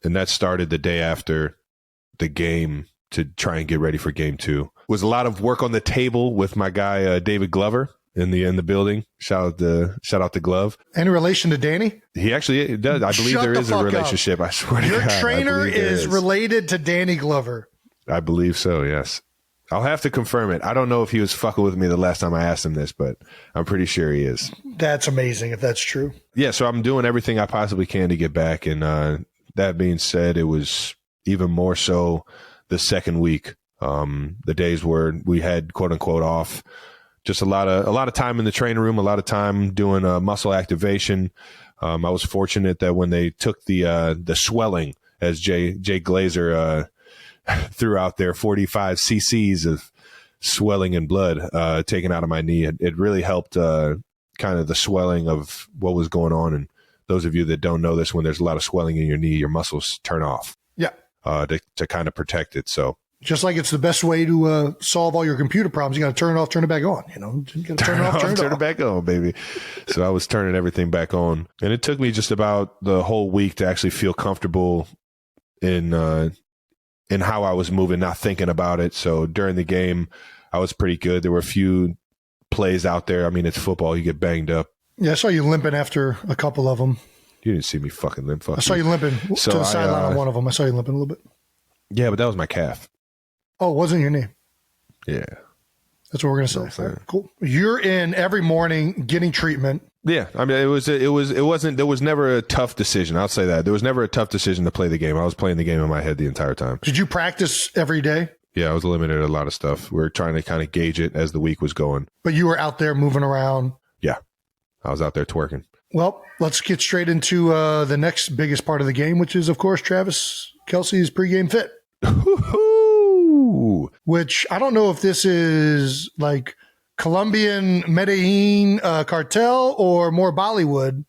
Speaker 4: that started the day after the game to try and get ready for game 2. It was a lot of work on the table with my guy David Glover in the building. Shout out to Glove.
Speaker 3: Any relation to Danny?
Speaker 4: He actually does. I believe
Speaker 3: Shut
Speaker 4: there
Speaker 3: the
Speaker 4: is a
Speaker 3: fuck
Speaker 4: relationship.
Speaker 3: up.
Speaker 4: I swear to
Speaker 3: Your
Speaker 4: God.
Speaker 3: trainer
Speaker 4: I believe there
Speaker 3: is related to Danny Glover.
Speaker 4: I believe so, yes. I'll have to confirm it. I don't know if he was fucking with me the last time I asked him this, but I'm pretty sure he is.
Speaker 3: That's amazing if that's true.
Speaker 4: Yeah, so I'm doing everything I possibly can to get back. And that being said, it was even more so the second week. The days where we had quote unquote off, just a lot of time in the training room, a lot of time doing muscle activation. I was fortunate that when they took the swelling, as Jay Glazer threw out there, 45 cc's of swelling and blood taken out of my knee. It really helped kind of the swelling of what was going on and those of you that don't know this, when there's a lot of swelling in your knee, your muscles turn off.
Speaker 3: Yeah.
Speaker 4: To kind of protect it. So
Speaker 3: just like it's the best way to solve all your computer problems, you got to turn it off, turn it back on. You know, you got to turn it off, turn it
Speaker 4: back on, baby. So I was turning everything back on, and it took me just about the whole week to actually feel comfortable in how I was moving, not thinking about it. So during the game, I was pretty good. There were a few plays out there. I mean, it's football. You get banged up.
Speaker 3: Yeah, I saw you limping after a couple of them.
Speaker 4: You didn't see me fucking limp.
Speaker 3: I saw you limping to the sideline on one of them. I saw you limping a little bit.
Speaker 4: Yeah, but that was my calf.
Speaker 3: Oh, it wasn't your knee.
Speaker 4: Yeah.
Speaker 3: That's what we're going to say. Right, cool. You're in every morning getting treatment.
Speaker 4: Yeah. I mean, there was never a tough decision. I'll say that. There was never a tough decision to play the game. I was playing the game in my head the entire time.
Speaker 3: Did you practice every day?
Speaker 4: Yeah, I was limited a lot of stuff. We were trying to kind of gauge it as the week was going.
Speaker 3: But you were out there moving around.
Speaker 4: Yeah. I was out there twerking.
Speaker 3: Well, let's get straight into the next biggest part of the game, which is, of course, Travis Kelce's pregame fit. Which I don't know if this is like Colombian Medellin cartel or more Bollywood,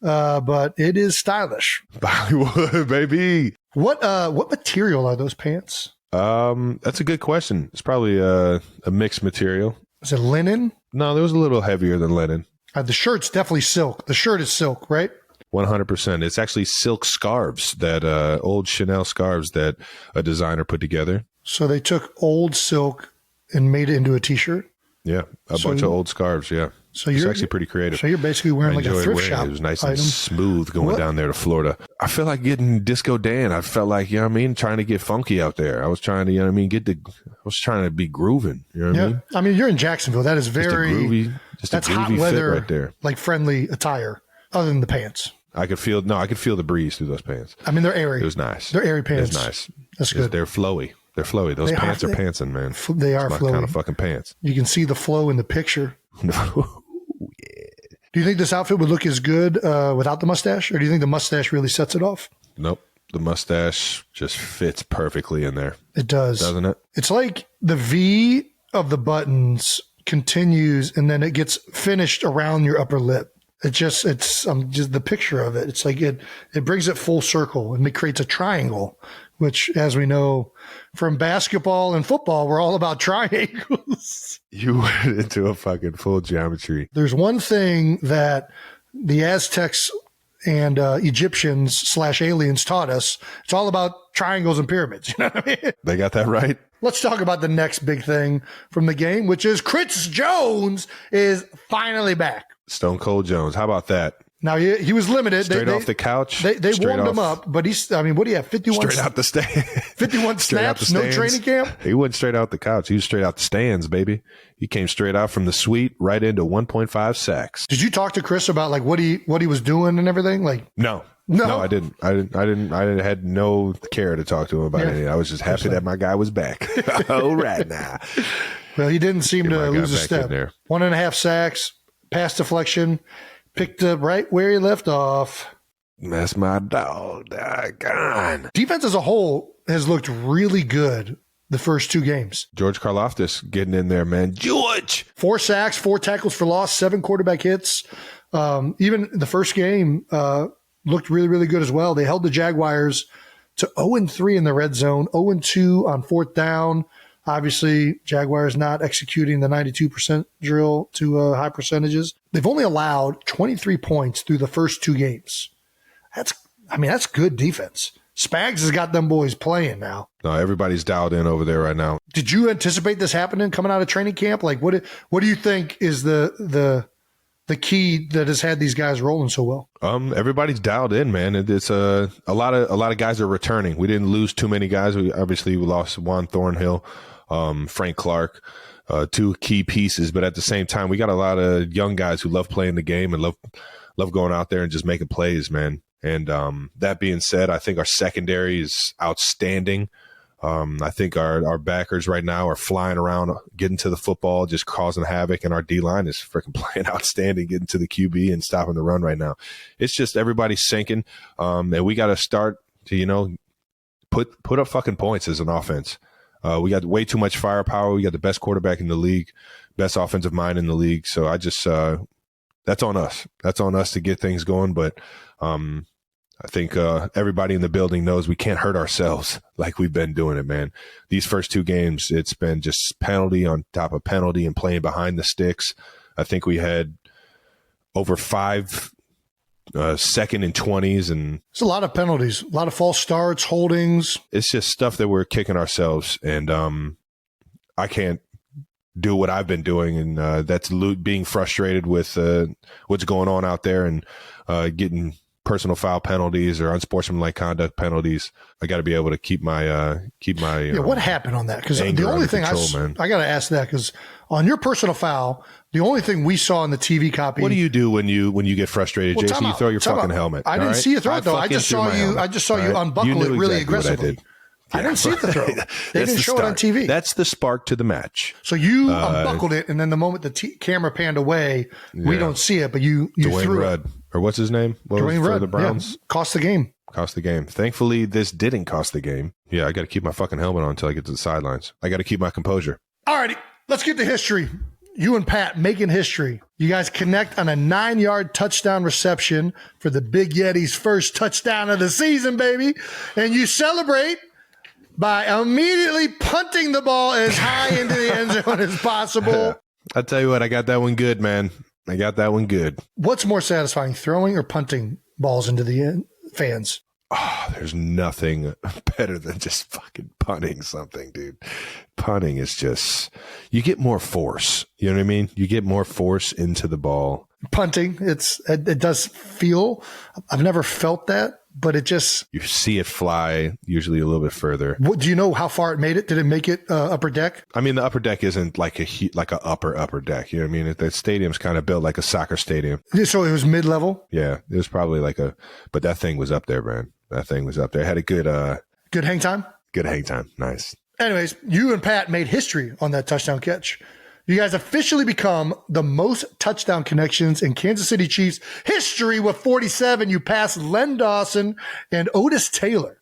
Speaker 3: but it is stylish.
Speaker 4: Bollywood, baby.
Speaker 3: What material are those pants?
Speaker 4: That's a good question. It's probably a mixed material.
Speaker 3: Is it linen?
Speaker 4: No, it was a little heavier than linen.
Speaker 3: The shirt's definitely silk. The shirt is silk, right?
Speaker 4: 100%. It's actually silk scarves, that old Chanel scarves that a designer put together.
Speaker 3: So they took old silk and made it into a T-shirt?
Speaker 4: Yeah, a bunch of old scarves, yeah.
Speaker 3: So
Speaker 4: it's actually pretty creative.
Speaker 3: So you're basically wearing like a thrift shop.
Speaker 4: It was nice
Speaker 3: item.
Speaker 4: and smooth going down there to Florida. I felt like getting Disco Dan. I felt like, trying to get funky out there. I was trying to, I was trying to be grooving. You know what I mean?
Speaker 3: I mean, you're in Jacksonville. That is very
Speaker 4: that's
Speaker 3: hot weather,
Speaker 4: right there.
Speaker 3: Like friendly attire, other than the pants.
Speaker 4: I could feel the breeze through those pants.
Speaker 3: I mean, they're airy.
Speaker 4: It was nice.
Speaker 3: They're airy pants.
Speaker 4: It's nice.
Speaker 3: That's good.
Speaker 4: They're flowy. They're flowy. Those pants are pantsing, man.
Speaker 3: They are
Speaker 4: my
Speaker 3: flowy.
Speaker 4: kind of fucking pants.
Speaker 3: You can see the flow in the picture.
Speaker 4: No.
Speaker 3: Do you think this outfit would look as good without the mustache, or do you think the mustache really sets it off?
Speaker 4: Nope. The mustache just fits perfectly in there.
Speaker 3: It does.
Speaker 4: Doesn't it?
Speaker 3: It's like the V of the buttons continues and then it gets finished around your upper lip. It's just the picture of it. It's like it brings it full circle and it creates a triangle, which, as we know from basketball and football, we're all about triangles.
Speaker 4: You went into a fucking full geometry.
Speaker 3: There's one thing that the Aztecs and Egyptians / aliens taught us. It's all about triangles and pyramids. You know what I mean?
Speaker 4: They got that right.
Speaker 3: Let's talk about the next big thing from the game, which is Chris Jones is finally back.
Speaker 4: Stone Cold Jones. How about that?
Speaker 3: Now, he was limited.
Speaker 4: Straight off the couch.
Speaker 3: They warmed him up, but what do you have, 51?
Speaker 4: Straight out the stand.
Speaker 3: 51 snaps, no training camp?
Speaker 4: He wasn't straight out the couch. He was straight out the stands, baby. He came straight out from the suite right into 1.5 sacks.
Speaker 3: Did you talk to Chris about like what he was doing and everything? Like
Speaker 4: No, I didn't. I had no care to talk to him about anything. I was just happy that my guy was back. All right now.
Speaker 3: Well, he didn't seem to lose a step. 1.5 sacks, pass deflection. Picked up right where he left off.
Speaker 4: That's my dog. God.
Speaker 3: Defense as a whole has looked really good the first 2 games.
Speaker 4: George Karlaftis getting in there, man. George! 4
Speaker 3: sacks, 4 tackles for loss, 7 quarterback hits. Even the first game looked really, really good as well. They held the Jaguars to 0-3 in the red zone, 0-2 on 4th down. Obviously, Jaguars not executing the 92% drill to high percentages. They've only allowed 23 points through the first 2 games. That's good defense. Spags has got them boys playing now.
Speaker 4: No, everybody's dialed in over there right now.
Speaker 3: Did you anticipate this happening coming out of training camp? Like, what do you think is the key that has had these guys rolling so well?
Speaker 4: Everybody's dialed in, man. It's a lot of guys are returning. We didn't lose too many guys. We lost Juan Thornhill. Frank Clark, 2 key pieces, but at the same time, we got a lot of young guys who love playing the game and love going out there and just making plays, man. And that being said, I think our secondary is outstanding. I think our backers right now are flying around, getting to the football, just causing havoc, and our D-line is freaking playing outstanding, getting to the QB and stopping the run right now. It's just everybody's sinking, and we got to start to, put up fucking points as an offense. We got way too much firepower. We got the best quarterback in the league, best offensive mind in the league. So that's that's on us. That's on us to get things going. But I think everybody in the building knows we can't hurt ourselves like we've been doing it, man. These first 2 games, it's been just penalty on top of penalty and playing behind the sticks. I think we had over 5 second and 20s, and
Speaker 3: it's a lot of penalties, a lot of false starts, holdings.
Speaker 4: It's just stuff that we're kicking ourselves, and I can't do what I've been doing, and that's being frustrated with what's going on out there and getting personal foul penalties or unsportsmanlike conduct penalties. I got to be able to keep my
Speaker 3: what happened on that? Because the only thing I got to ask that, because on your personal foul, the only thing we saw in the TV copy.
Speaker 4: What do you do when you get frustrated, Jason? You throw your fucking helmet.
Speaker 3: I didn't see you throw it though. I just saw you unbuckle it really aggressively. I didn't see the throw. They didn't show it on TV.
Speaker 4: That's the spark to the match.
Speaker 3: So you unbuckled it, and then the moment the camera panned away, we don't see it, but you threw
Speaker 4: Rudd,
Speaker 3: it.
Speaker 4: Or what's his name?
Speaker 3: Dwayne Rudd.
Speaker 4: For the Browns.
Speaker 3: Yeah. Cost the game.
Speaker 4: Cost the game. Thankfully, this didn't cost the game. Yeah, I got to keep my fucking helmet on until I get to the sidelines. I got to keep my composure.
Speaker 3: All righty, let's get to history. You and Pat making history. You guys connect on a 9-yard touchdown reception for the Big Yeti's first touchdown of the season, baby. And you celebrate by immediately punting the ball as high into the end zone as possible.
Speaker 4: I'll tell you what, I got that one good, man. I got that one good.
Speaker 3: What's more satisfying, throwing or punting balls into the fans?
Speaker 4: Oh, there's nothing better than just fucking punting something, dude. Punting is just, you get more force. You know what I mean? You get more force into the ball.
Speaker 3: Punting, it does feel, I've never felt that, but it just.
Speaker 4: You see it fly usually a little bit further.
Speaker 3: Do you know how far it made it? Did it make it upper deck?
Speaker 4: I mean, the upper deck isn't like a upper deck. You know what I mean? The stadium's kind of built like a soccer stadium.
Speaker 3: So it was mid-level?
Speaker 4: Yeah, it was probably but that thing was up there, man. That thing was up there. It had a good
Speaker 3: hang time?
Speaker 4: Good hang time. Nice.
Speaker 3: Anyways, you and Pat made history on that touchdown catch. You guys officially become the most touchdown connections in Kansas City Chiefs history with 47. You passed Len Dawson and Otis Taylor.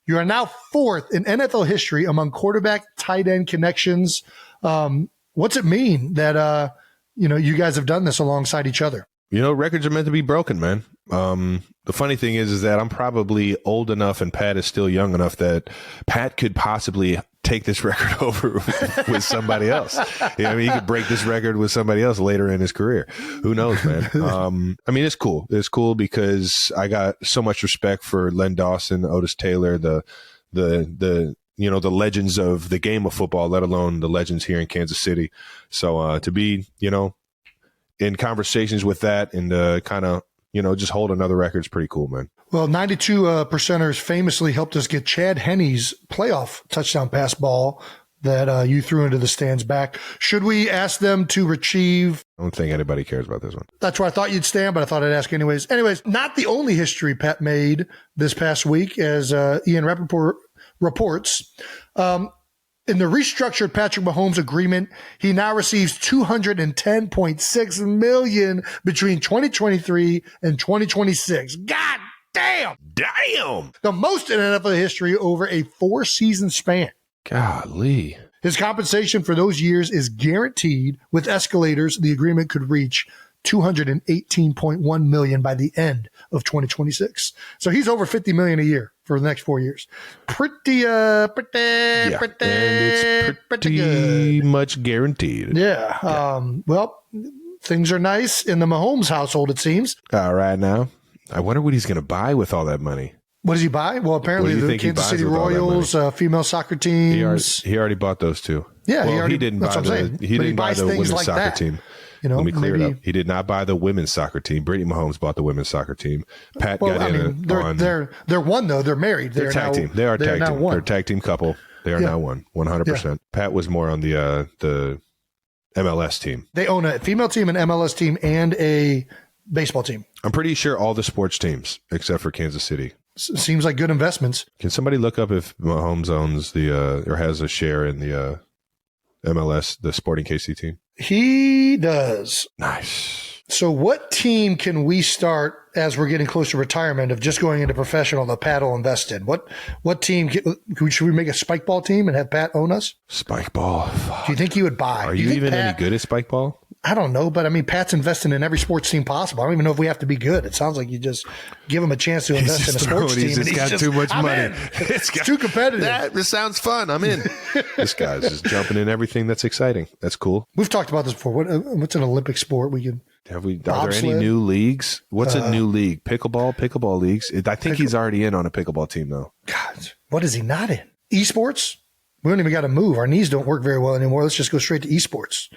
Speaker 3: You are now 4th in NFL history among quarterback tight end connections. What's it mean that you guys have done this alongside each other?
Speaker 4: Records are meant to be broken, man. The funny thing is that I'm probably old enough and Pat is still young enough that Pat could possibly take this record over with somebody else. I mean, he could break this record with somebody else later in his career. Who knows, man? I mean, it's cool. It's cool because I got so much respect for Len Dawson, Otis Taylor, the legends of the game of football, let alone the legends here in Kansas City. So to be, in conversations with that and kind of, just hold another record is pretty cool, man.
Speaker 3: Well, 92 percenters famously helped us get Chad Henne's playoff touchdown pass ball that you threw into the stands back. Should we ask them to retrieve?
Speaker 4: I don't think anybody cares about this one.
Speaker 3: That's where I thought you'd stand, but I thought I'd ask anyways. Anyways, not the only history Pat made this past week, as Ian Rappaport reports. In the restructured Patrick Mahomes agreement, he now receives $210.6 million between 2023 and 2026. God damn!
Speaker 4: Damn!
Speaker 3: The most in NFL history over a 4-season span.
Speaker 4: Golly.
Speaker 3: His compensation for those years is guaranteed. With escalators, the agreement could reach $218.1 million by the end of 2026. So he's over $50 million a year for the next 4 years. Pretty good.
Speaker 4: Much guaranteed.
Speaker 3: Yeah. Well, things are nice in the Mahomes household, it seems.
Speaker 4: All right, now. I wonder what he's going to buy with all that money.
Speaker 3: What does he buy? Well, apparently the Kansas City Royals, female soccer teams.
Speaker 4: He already bought those too.
Speaker 3: Yeah,
Speaker 4: well, he didn't buy the women's
Speaker 3: like
Speaker 4: soccer
Speaker 3: that.
Speaker 4: team. Let me clear it up. He did not buy the women's soccer team. Brittany Mahomes bought the women's soccer team. Pat got
Speaker 3: they're one though. They're married.
Speaker 4: They're tag team. They are tag team. They're a tag team couple. They are now one. 100%. Yeah. Pat was more on the MLS team.
Speaker 3: They own a female team, an MLS team, and a baseball team.
Speaker 4: I'm pretty sure all the sports teams except for Kansas City.
Speaker 3: Seems like good investments.
Speaker 4: Can somebody look up if Mahomes owns or has a share in the MLS, the Sporting KC team?
Speaker 3: He does.
Speaker 4: Nice.
Speaker 3: So what team can we start as we're getting close to retirement of just going into professional that Pat will invest in? What team should we make a spike ball team and have Pat own us?
Speaker 4: Spike ball. Fuck.
Speaker 3: Do you think he would buy?
Speaker 4: Are you even any good at spike ball?
Speaker 3: I don't know, but I mean, Pat's investing in every sports team possible. I don't even know if we have to be good. It sounds like you just give him a chance to invest in a sports team.
Speaker 4: He's got too much money.
Speaker 3: It's too competitive.
Speaker 4: This sounds fun. I'm in. This guy's just jumping in everything that's exciting. That's cool.
Speaker 3: We've talked about this before. What's an Olympic sport we can?
Speaker 4: Are there any new leagues? What's a new league? Pickleball leagues. I think he's already in on a pickleball team though.
Speaker 3: God, what is he not in? Esports? We don't even got to move. Our knees don't work very well anymore. Let's just go straight to esports.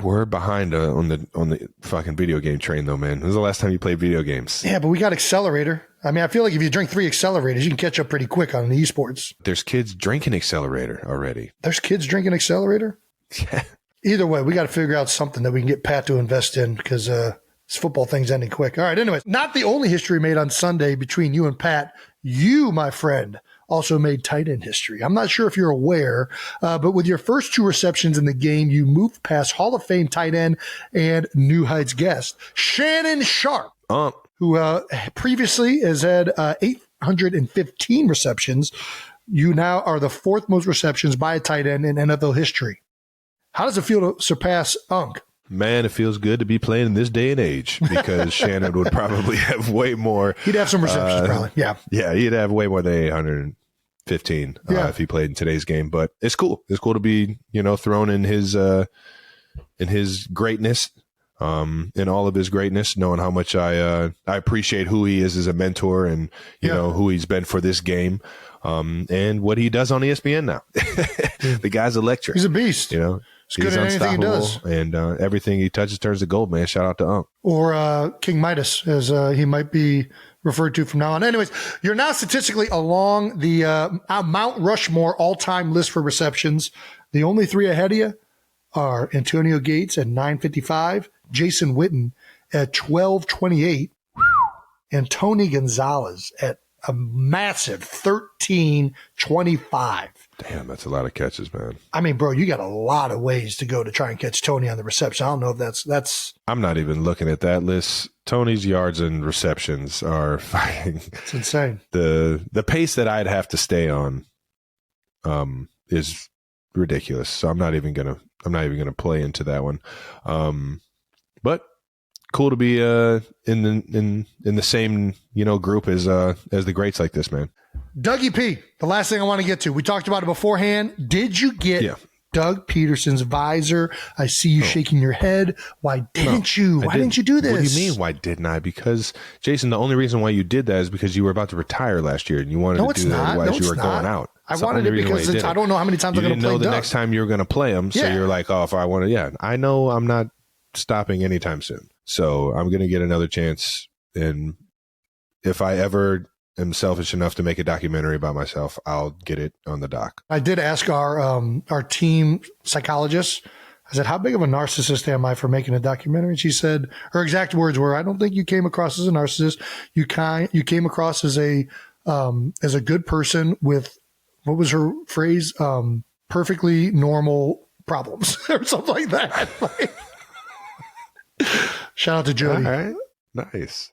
Speaker 4: We're behind on the fucking video game train though, man. When was the last time you played video games?
Speaker 3: Yeah, but we got Accelerator. I mean, I feel like if you drink 3 accelerators, you can catch up pretty quick on the esports.
Speaker 4: There's kids drinking Accelerator already.
Speaker 3: There's kids drinking Accelerator?
Speaker 4: Yeah.
Speaker 3: Either way, we got to figure out something that we can get Pat to invest in because this football thing's ending quick. All right, anyways, not the only history made on Sunday between you and Pat. You, my friend, also made tight end history. I'm not sure if you're aware, but with your first 2 receptions in the game, you moved past Hall of Fame tight end and New Heights guest, Shannon Sharp, who previously has had 815 receptions. You now are the 4th most receptions by a tight end in NFL history. How does it feel to surpass Unk?
Speaker 4: Man, it feels good to be playing in this day and age because Shannon would probably have way more.
Speaker 3: He'd have some receptions, probably. Yeah.
Speaker 4: Yeah, he'd have way more than 815 if he played in today's game. But it's cool. It's cool to be, thrown in his greatness, in all of his greatness, knowing how much I appreciate who he is as a mentor and, who he's been for this game. And what he does on ESPN now. The guy's electric.
Speaker 3: He's a beast.
Speaker 4: He's
Speaker 3: good at anything he does.
Speaker 4: And everything he touches turns to gold, man. Shout out to Unk.
Speaker 3: Or King Midas, as he might be referred to from now on. Anyways, you're now statistically along the Mount Rushmore all-time list for receptions. The only 3 ahead of you are Antonio Gates at 955, Jason Witten at 1228, and Tony Gonzalez at a massive 1325.
Speaker 4: Damn, that's a lot of catches, man.
Speaker 3: I mean, bro, you got a lot of ways to go to try and catch Tony on the reception. I don't know if that's.
Speaker 4: I'm not even looking at that list. Tony's yards and receptions are fucking.
Speaker 3: It's insane.
Speaker 4: The pace that I'd have to stay on, is ridiculous. So I'm not even gonna play into that one. But cool to be in the same group as the greats like this, man.
Speaker 3: Dougie P, the last thing I want to get to. We talked about it beforehand. Did you get Doug Peterson's visor? I see you shaking your head. Why didn't you? Why didn't you do this?
Speaker 4: What do you mean, why didn't I? Because, Jason, the only reason why you did that is because you were about to retire last year and you wanted to do that otherwise you were going out.
Speaker 3: I wanted it because I don't know how many times I'm going to play Doug.
Speaker 4: You didn't know the next time you were going to play him, so you're like, if I want to, I know I'm not stopping anytime soon. So I'm going to get another chance. And if I ever am selfish enough to make a documentary about myself, I'll get it on the doc.
Speaker 3: I did ask our team psychologist, I said, how big of a narcissist am I for making a documentary? And she said, her exact words were, I don't think you came across as a narcissist. You came across as a good person with, what was her phrase? Perfectly normal problems or something like that. Shout out to Jody.
Speaker 4: All right. Nice.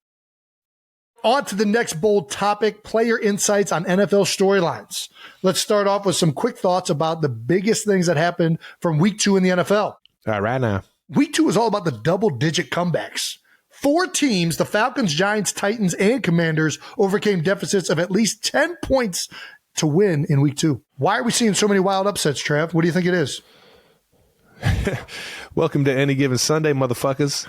Speaker 3: On to the next bold topic, player insights on NFL storylines. Let's start off with some quick thoughts about the biggest things that happened from week 2 in the NFL.
Speaker 4: All right now.
Speaker 3: Week 2 is all about the double-digit comebacks. 4 teams, the Falcons, Giants, Titans, and Commanders, overcame deficits of at least 10 points to win in week 2. Why are we seeing so many wild upsets, Trav? What do you think it is?
Speaker 4: Welcome to Any Given Sunday, motherfuckers.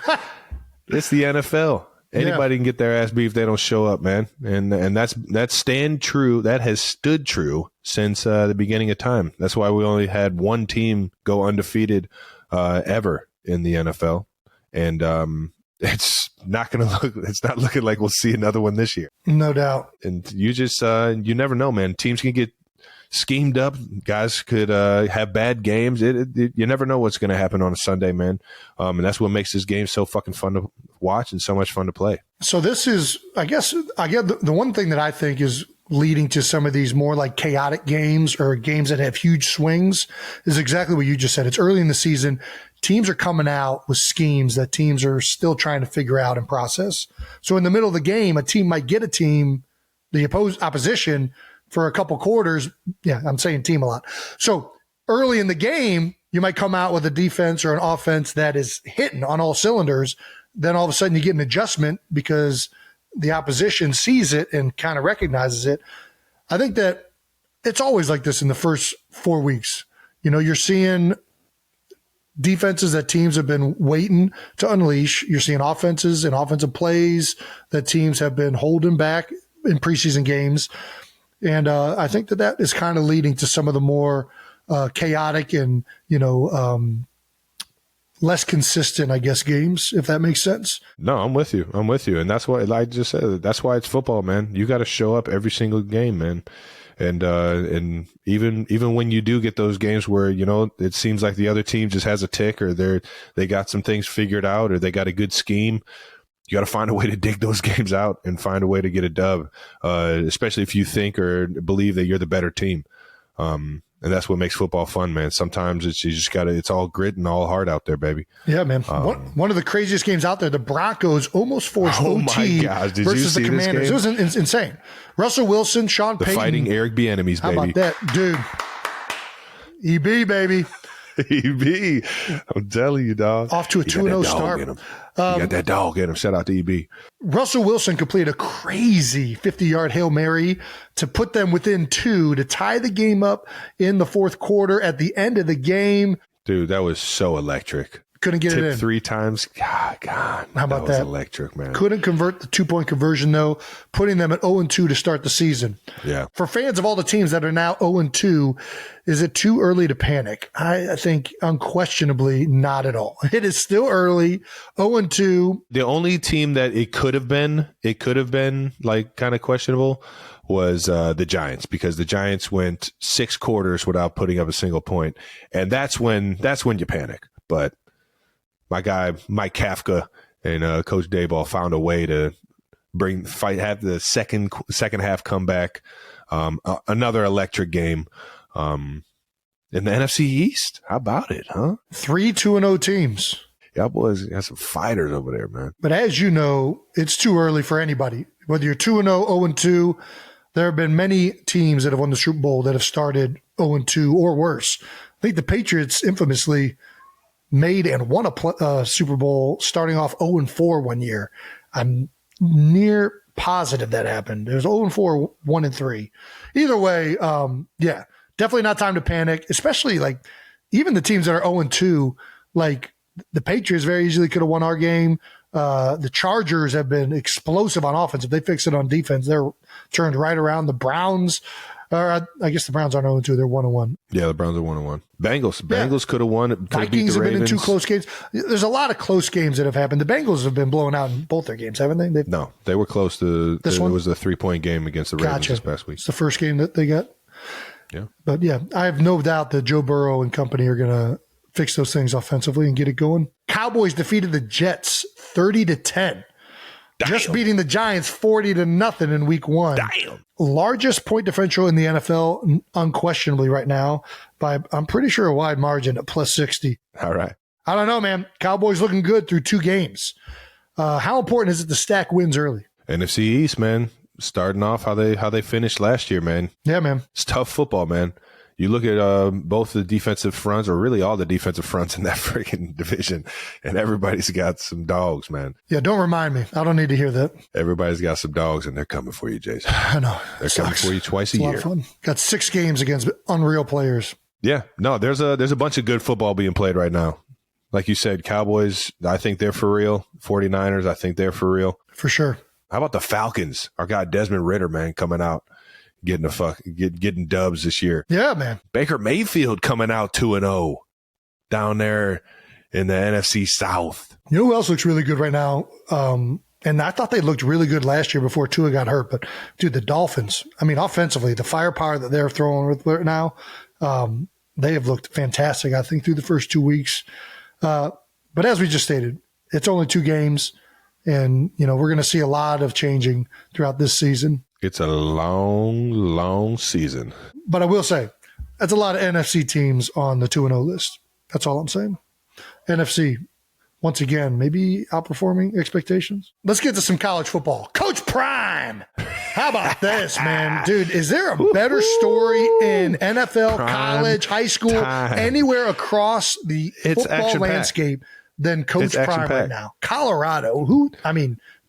Speaker 4: It's the NFL. Anybody can get their ass beat if they don't show up, man. And that's stand true. That has stood true since the beginning of time. That's why we only had one team go undefeated ever in the NFL. And it's not looking like we'll see another one this year.
Speaker 3: No doubt.
Speaker 4: And you just you never know, man. Teams can get schemed up. Guys could have bad games. You never know what's going to happen on a Sunday, man. And that's what makes this game so fucking fun to watch and so much fun to play.
Speaker 3: So this is, I guess the one thing that I think is leading to some of these more like chaotic games or games that have huge swings is exactly what you just said. It's early in the season. Teams are coming out with schemes that teams are still trying to figure out and process. So in the middle of the game, a team might get the opposition for a couple quarters. Yeah, I'm saying team a lot. So early in the game, you might come out with a defense or an offense that is hitting on all cylinders. Then all of a sudden you get an adjustment because the opposition sees it and kind of recognizes it. I think that it's always like this in the first 4 weeks. You're seeing defenses that teams have been waiting to unleash. You're seeing offenses and offensive plays that teams have been holding back in preseason games. And I think that is kind of leading to some of the more chaotic and, less consistent, I guess, games, if that makes sense.
Speaker 4: No, I'm with you. And that's why, like I just said, that's why it's football, man. You got to show up every single game, man. And even when you do get those games where, it seems like the other team just has a tick or they got some things figured out or they got a good scheme, you got to find a way to dig those games out and find a way to get a dub, especially if you think or believe that you're the better team. And that's what makes football fun, man. Sometimes it's all grit and all heart out there, baby.
Speaker 3: Yeah, man. One of the craziest games out there, the Broncos almost forced OT versus the Commanders. It was insane. Russell Wilson, Sean Payton.
Speaker 4: The fighting Eric Bieniemys, baby.
Speaker 3: How about that? Dude. EB, baby.
Speaker 4: EB. I'm telling you, dog.
Speaker 3: Off to a 2-0 start.
Speaker 4: You got that dog in him. Shout out to EB.
Speaker 3: Russell Wilson completed a crazy 50-yard Hail Mary to put them within 2 to tie the game up in the fourth quarter at the end of the game.
Speaker 4: Dude, that was so electric.
Speaker 3: Couldn't get it in.
Speaker 4: 3 times. God.
Speaker 3: How about that?
Speaker 4: Electric, man.
Speaker 3: Couldn't convert the 2-point conversion, though, putting them at 0-2 to start the season.
Speaker 4: Yeah.
Speaker 3: For fans of all the teams that are now 0-2, is it too early to panic? I think unquestionably not at all. It is still early, 0-2.
Speaker 4: The only team that it could have been like kind of questionable was the Giants, because the Giants went 6 quarters without putting up a single point. And that's when you panic. But my guy, Mike Kafka and Coach Dayball found a way to have the second half comeback. Another electric game. In the NFC East, how about it, huh?
Speaker 3: 3 2-0 teams.
Speaker 4: Yeah, boys got some fighters over there, man.
Speaker 3: But as you know, it's too early for anybody. Whether you're 2-0, 0-2, there have been many teams that have won the Super Bowl that have started 0-2 or worse. I think the Patriots infamously made and won a Super Bowl starting off 0-4 one year. I'm near positive that happened. It was 0-4, 1-3. Either way, yeah, definitely not time to panic, especially like even the teams that are 0-2, like the Patriots very easily could have won our game. The Chargers have been explosive on offense. If they fix it on defense, they're turned right around. The Browns, or I guess the Browns aren't 0-2. They're 1-1.
Speaker 4: Yeah, the Browns are 1-1. Bengals could have won.
Speaker 3: Vikings have been in 2 close games. There's a lot of close games that have happened. The Bengals have been blown out in both their games, haven't they?
Speaker 4: No, they were close to this one. It was a 3-point game against the Ravens this past week.
Speaker 3: It's the first game that they got.
Speaker 4: Yeah.
Speaker 3: But yeah, I have no doubt that Joe Burrow and company are going to fix those things offensively and get it going. Cowboys defeated the Jets 30-10.
Speaker 4: Damn.
Speaker 3: Just beating the Giants 40-0 in week 1.
Speaker 4: Damn.
Speaker 3: Largest point differential in the NFL, unquestionably right now, by I'm pretty sure a wide margin at +60.
Speaker 4: All right.
Speaker 3: I don't know, man. Cowboys looking good through 2 games. How important is it to stack wins early?
Speaker 4: NFC East, man. Starting off how they finished last year, man.
Speaker 3: Yeah, man.
Speaker 4: It's tough football, man. You look at both the defensive fronts, or really all the defensive fronts in that freaking division, and everybody's got some dogs, man.
Speaker 3: Yeah, don't remind me. I don't need to hear that.
Speaker 4: Everybody's got some dogs, and they're coming for you, Jason.
Speaker 3: I know.
Speaker 4: They're coming for you twice a
Speaker 3: year.
Speaker 4: Lot
Speaker 3: of fun. Got 6 games against unreal players.
Speaker 4: Yeah, no, there's a bunch of good football being played right now. Like you said, Cowboys, I think they're for real. 49ers, I think they're for real.
Speaker 3: For sure.
Speaker 4: How about the Falcons? Our guy Desmond Ridder, man, coming out. Getting dubs this year.
Speaker 3: Yeah, man.
Speaker 4: Baker Mayfield coming out 2-0 down there in the NFC South.
Speaker 3: You know who else looks really good right now? And I thought they looked really good last year before Tua got hurt. But, dude, the Dolphins, I mean, offensively, the firepower that they're throwing with right now, they have looked fantastic, I think, through the first 2 weeks. But as we just stated, it's only 2 games. And, we're going to see a lot of changing throughout this season.
Speaker 4: It's a long, long season.
Speaker 3: But I will say, that's a lot of NFC teams on the 2-0 list. That's all I'm saying. NFC, once again, maybe outperforming expectations. Let's get to some college football. Coach Prime! How about this, man? Dude, is there a better story in NFL, college, high school, anywhere across the football landscape than Coach Prime right now? Colorado,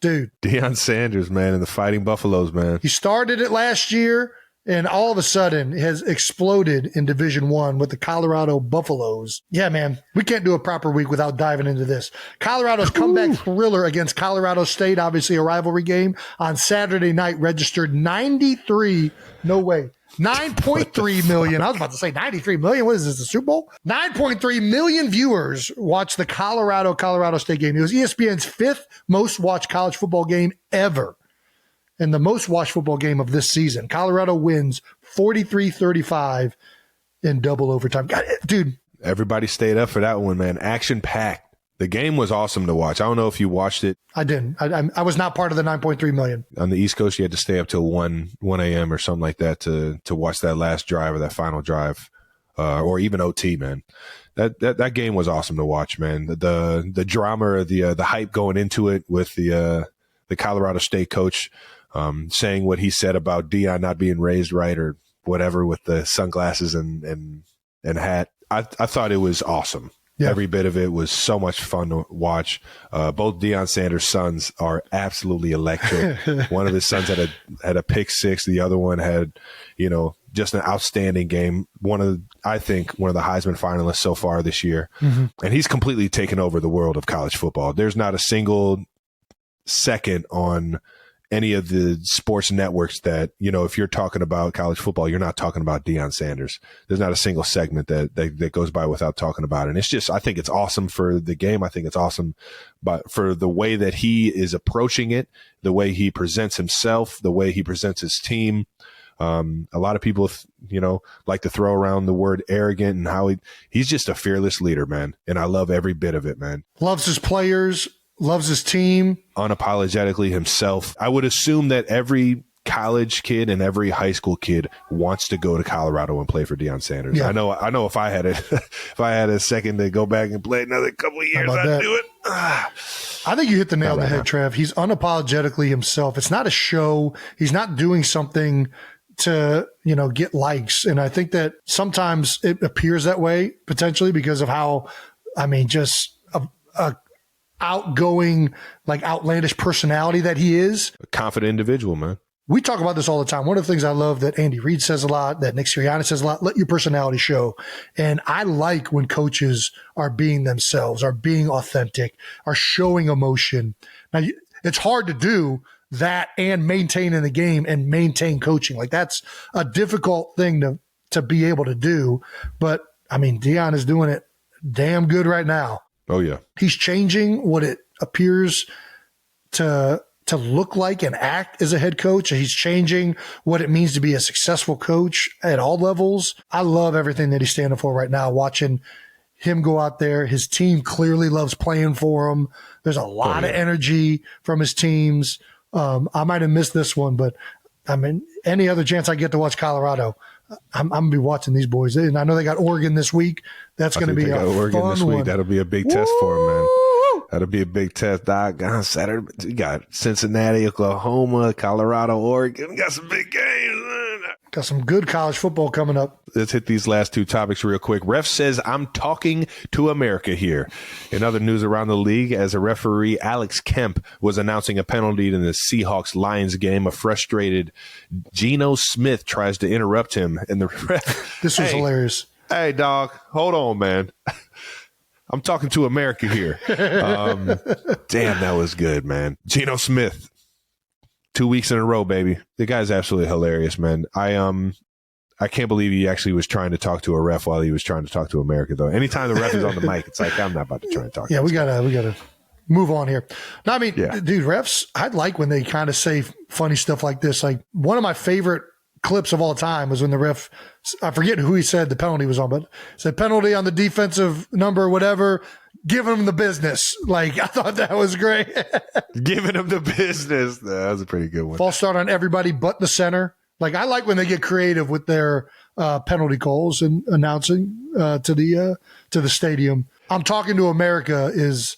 Speaker 3: dude.
Speaker 4: Deion Sanders, man, and the Fighting Buffaloes, man.
Speaker 3: He started it last year and all of a sudden has exploded in Division I with the Colorado Buffaloes. Yeah, man, we can't do a proper week without diving into this. Colorado's comeback thriller against Colorado State, obviously a rivalry game, on Saturday night registered 9.3 million. I was about to say 93 million. What is this, the Super Bowl? 9.3 million viewers watched the Colorado State game. It was ESPN's 5th most watched college football game ever, and the most watched football game of this season. Colorado wins 43-35 in double overtime. God, dude.
Speaker 4: Everybody stayed up for that one, man. Action-packed. The game was awesome to watch. I don't know if you watched it.
Speaker 3: I didn't. I was not part of the 9.3 million.
Speaker 4: On the East Coast, you had to stay up till 1 a.m. or something like that to watch that last drive or that final drive, or even OT, man. That game was awesome to watch, man. The drama, the hype going into it with the Colorado State coach saying what he said about Deion not being raised right or whatever with the sunglasses and hat. I thought it was awesome. Yeah. Every bit of it was so much fun to watch. Both Deion Sanders' sons are absolutely electric. One of his sons had a pick six. The other one had, just an outstanding game. I think one of the Heisman finalists so far this year. Mm-hmm. And he's completely taken over the world of college football. There's not a single second on any of the sports networks that, if you're talking about college football, you're not talking about Deion Sanders. There's not a single segment that goes by without talking about it. And it's just, I think it's awesome for the game. I think it's awesome for the way that he is approaching it, the way he presents himself, the way he presents his team. A lot of people, like to throw around the word arrogant and how he's just a fearless leader, man. And I love every bit of it, man.
Speaker 3: Loves his players. Loves his team.
Speaker 4: Unapologetically himself. I would assume that every college kid and every high school kid wants to go to Colorado and play for Deion Sanders. Yeah. I know if I had a second to go back and play another couple of years, I'd do it.
Speaker 3: I think you hit the nail on the head, Trev. He's unapologetically himself. It's not a show. He's not doing something to, get likes. And I think that sometimes it appears that way potentially because of how, just a outgoing, outlandish personality that he is.
Speaker 4: A confident individual, man.
Speaker 3: We talk about this all the time. One of the things I love that Andy Reid says a lot, that Nick Sirianni says a lot, let your personality show. And I like when coaches are being themselves, are being authentic, are showing emotion. Now, it's hard to do that and maintain in the game and maintain coaching. That's a difficult thing to be able to do. But, Deion is doing it damn good right now.
Speaker 4: Oh, yeah.
Speaker 3: He's changing what it appears to look like and act as a head coach. He's changing what it means to be a successful coach at all levels. I love everything that he's standing for right now, watching him go out there. His team clearly loves playing for him. There's a lot of energy from his teams. I might have missed this one, but any other chance I get to watch Colorado, I'm going to be watching these boys. And I know they got Oregon this week. That's going to be a
Speaker 4: Oregon
Speaker 3: fun
Speaker 4: this week.
Speaker 3: one.
Speaker 4: That'll be a big test for them, man. That'll be a big test. Doc, on Saturday, you got Cincinnati, Oklahoma, Colorado, Oregon. We got some big games.
Speaker 3: Got some good college football coming up.
Speaker 4: Let's hit these last two topics real quick. Ref says, I'm talking to America here. In other news around the league, as a referee, Alex Kemp was announcing a penalty in the Seahawks-Lions game. A frustrated Geno Smith tries to interrupt him, and the ref...
Speaker 3: This was hilarious.
Speaker 4: Hey, dog, hold on, man. I'm talking to America here. Damn, that was good, man. Geno Smith. 2 weeks in a row, baby. The guy's absolutely hilarious, man. I can't believe he actually was trying to talk to a ref while he was trying to talk to America, though. Anytime the ref is on the mic, it's like, I'm not about to try and talk.
Speaker 3: Yeah, we gotta move on here. No, dude, refs, I like when they kind of say funny stuff like this. Like, one of my favorite clips of all time was when the ref, I forget who he said the penalty was on, but said penalty on the defensive number or whatever, giving him the business. I thought that was great.
Speaker 4: Giving him the business. That was a pretty good one.
Speaker 3: False start on everybody but the center. I like when they get creative with their penalty calls and announcing to the stadium. I'm talking to America is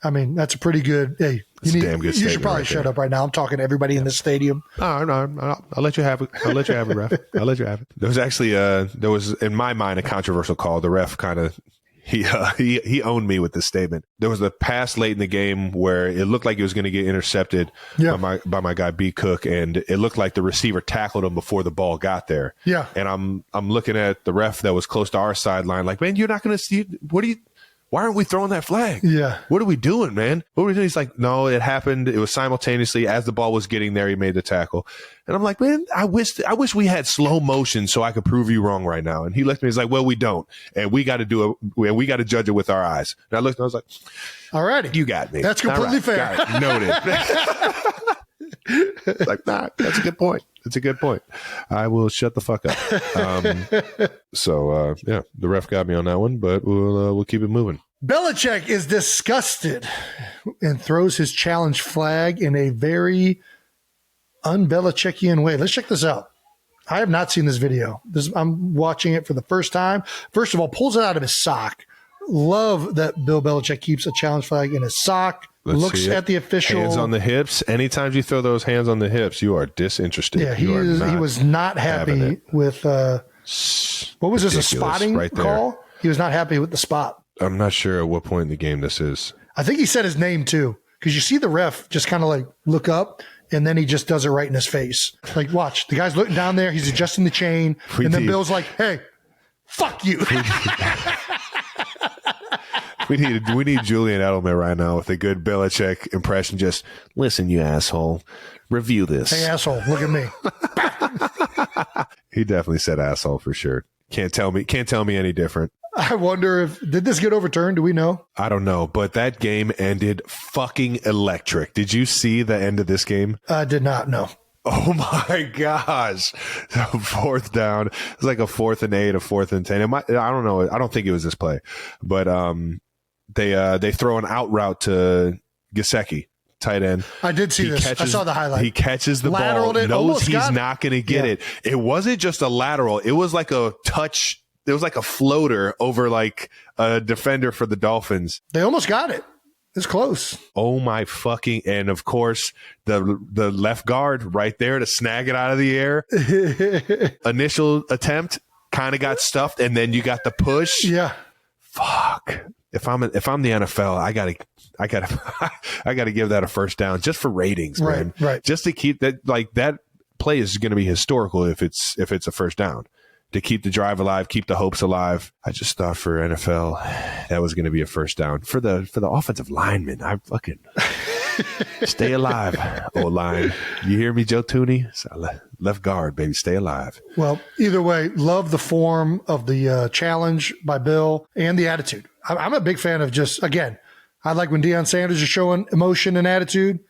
Speaker 3: I mean, that's a pretty good. Hey,
Speaker 4: That's a damn good
Speaker 3: you should
Speaker 4: statement
Speaker 3: probably
Speaker 4: right
Speaker 3: shut
Speaker 4: there.
Speaker 3: up right now. I'm talking to everybody in this stadium.
Speaker 4: No, I'll let you have it. I'll let you have it, ref. I'll let you have it. There was actually there was in my mind a controversial call. The ref kind of he owned me with this statement. There was a pass late in the game where it looked like it was going to get intercepted by my guy B Cook, and it looked like the receiver tackled him before the ball got there. Yeah, and I'm looking at the ref that was close to our sideline, like, man, you're not going to see. Why aren't we throwing that flag? Yeah. What are we doing, man? What are we doing? He's like, no, it happened. It was simultaneously as the ball was getting there. He made the tackle. And I'm like, man, I wish we had slow motion so I could prove you wrong right now. And he looked at me. He's like, well, we don't. And we got to do it. And we got to judge it with our eyes. And I looked and I was like, all right, you got me.
Speaker 3: That's completely fair.
Speaker 4: Got it. Noted. It's like, nah, that's a good point. It's a good point. I will shut the fuck up. Yeah, the ref got me on that one, but we'll keep it moving.
Speaker 3: Belichick is disgusted and throws his challenge flag in a very un-Belichickian way. Let's check this out. I have not seen this video. I'm watching it for the first time. First of all, pulls it out of his sock. Love that Bill Belichick keeps a challenge flag in his sock. Looks at the official.
Speaker 4: Hands on the hips. Anytime you throw those hands on the hips, you are disinterested.
Speaker 3: Yeah, he was not happy with what was this, a spotting call? He was not happy with the spot.
Speaker 4: I'm not sure at what point in the game this is.
Speaker 3: I think he said his name too, because you see the ref just kind of like look up, and then he just does it right in his face. Like, watch, the guy's looking down there, he's adjusting the chain, and then Bill's like, "Hey, fuck you."
Speaker 4: We need Julian Edelman right now with a good Belichick impression. Just listen, you asshole. Review this.
Speaker 3: Hey, asshole, look at me.
Speaker 4: He definitely said asshole for sure. Can't tell me any different.
Speaker 3: I wonder did this get overturned? Do we know?
Speaker 4: I don't know, but that game ended fucking electric. Did you see the end of this game?
Speaker 3: I did not know.
Speaker 4: Oh my gosh. Fourth down. It's like a 4th and 8, a 4th and 10. I don't know. I don't think it was this play, but they throw an out route to Gesicki, tight end.
Speaker 3: I did see this. I saw the highlight.
Speaker 4: He catches the ball, knows he's not going to get it. It wasn't just a lateral. It was like a touch. It was like a floater over like a defender for the Dolphins.
Speaker 3: They almost got it. It's close.
Speaker 4: Oh my fucking! And of course, the left guard right there to snag it out of the air. Initial attempt kind of got stuffed, and then you got the push.
Speaker 3: Yeah.
Speaker 4: Fuck. If I'm the NFL, I gotta give that a first down just for ratings, man.
Speaker 3: Right.
Speaker 4: Just to keep that, like, that play is going to be historical if it's a first down. To keep the drive alive, keep the hopes alive. I just thought for NFL that was going to be a first down. For the offensive lineman, I fucking stay alive, O-line. You hear me, Joe Tooney? Left guard, baby, stay alive.
Speaker 3: Well, either way, love the form of the challenge by Bill and the attitude. I'm a big fan of just, again, I like when Deion Sanders is showing emotion and attitude.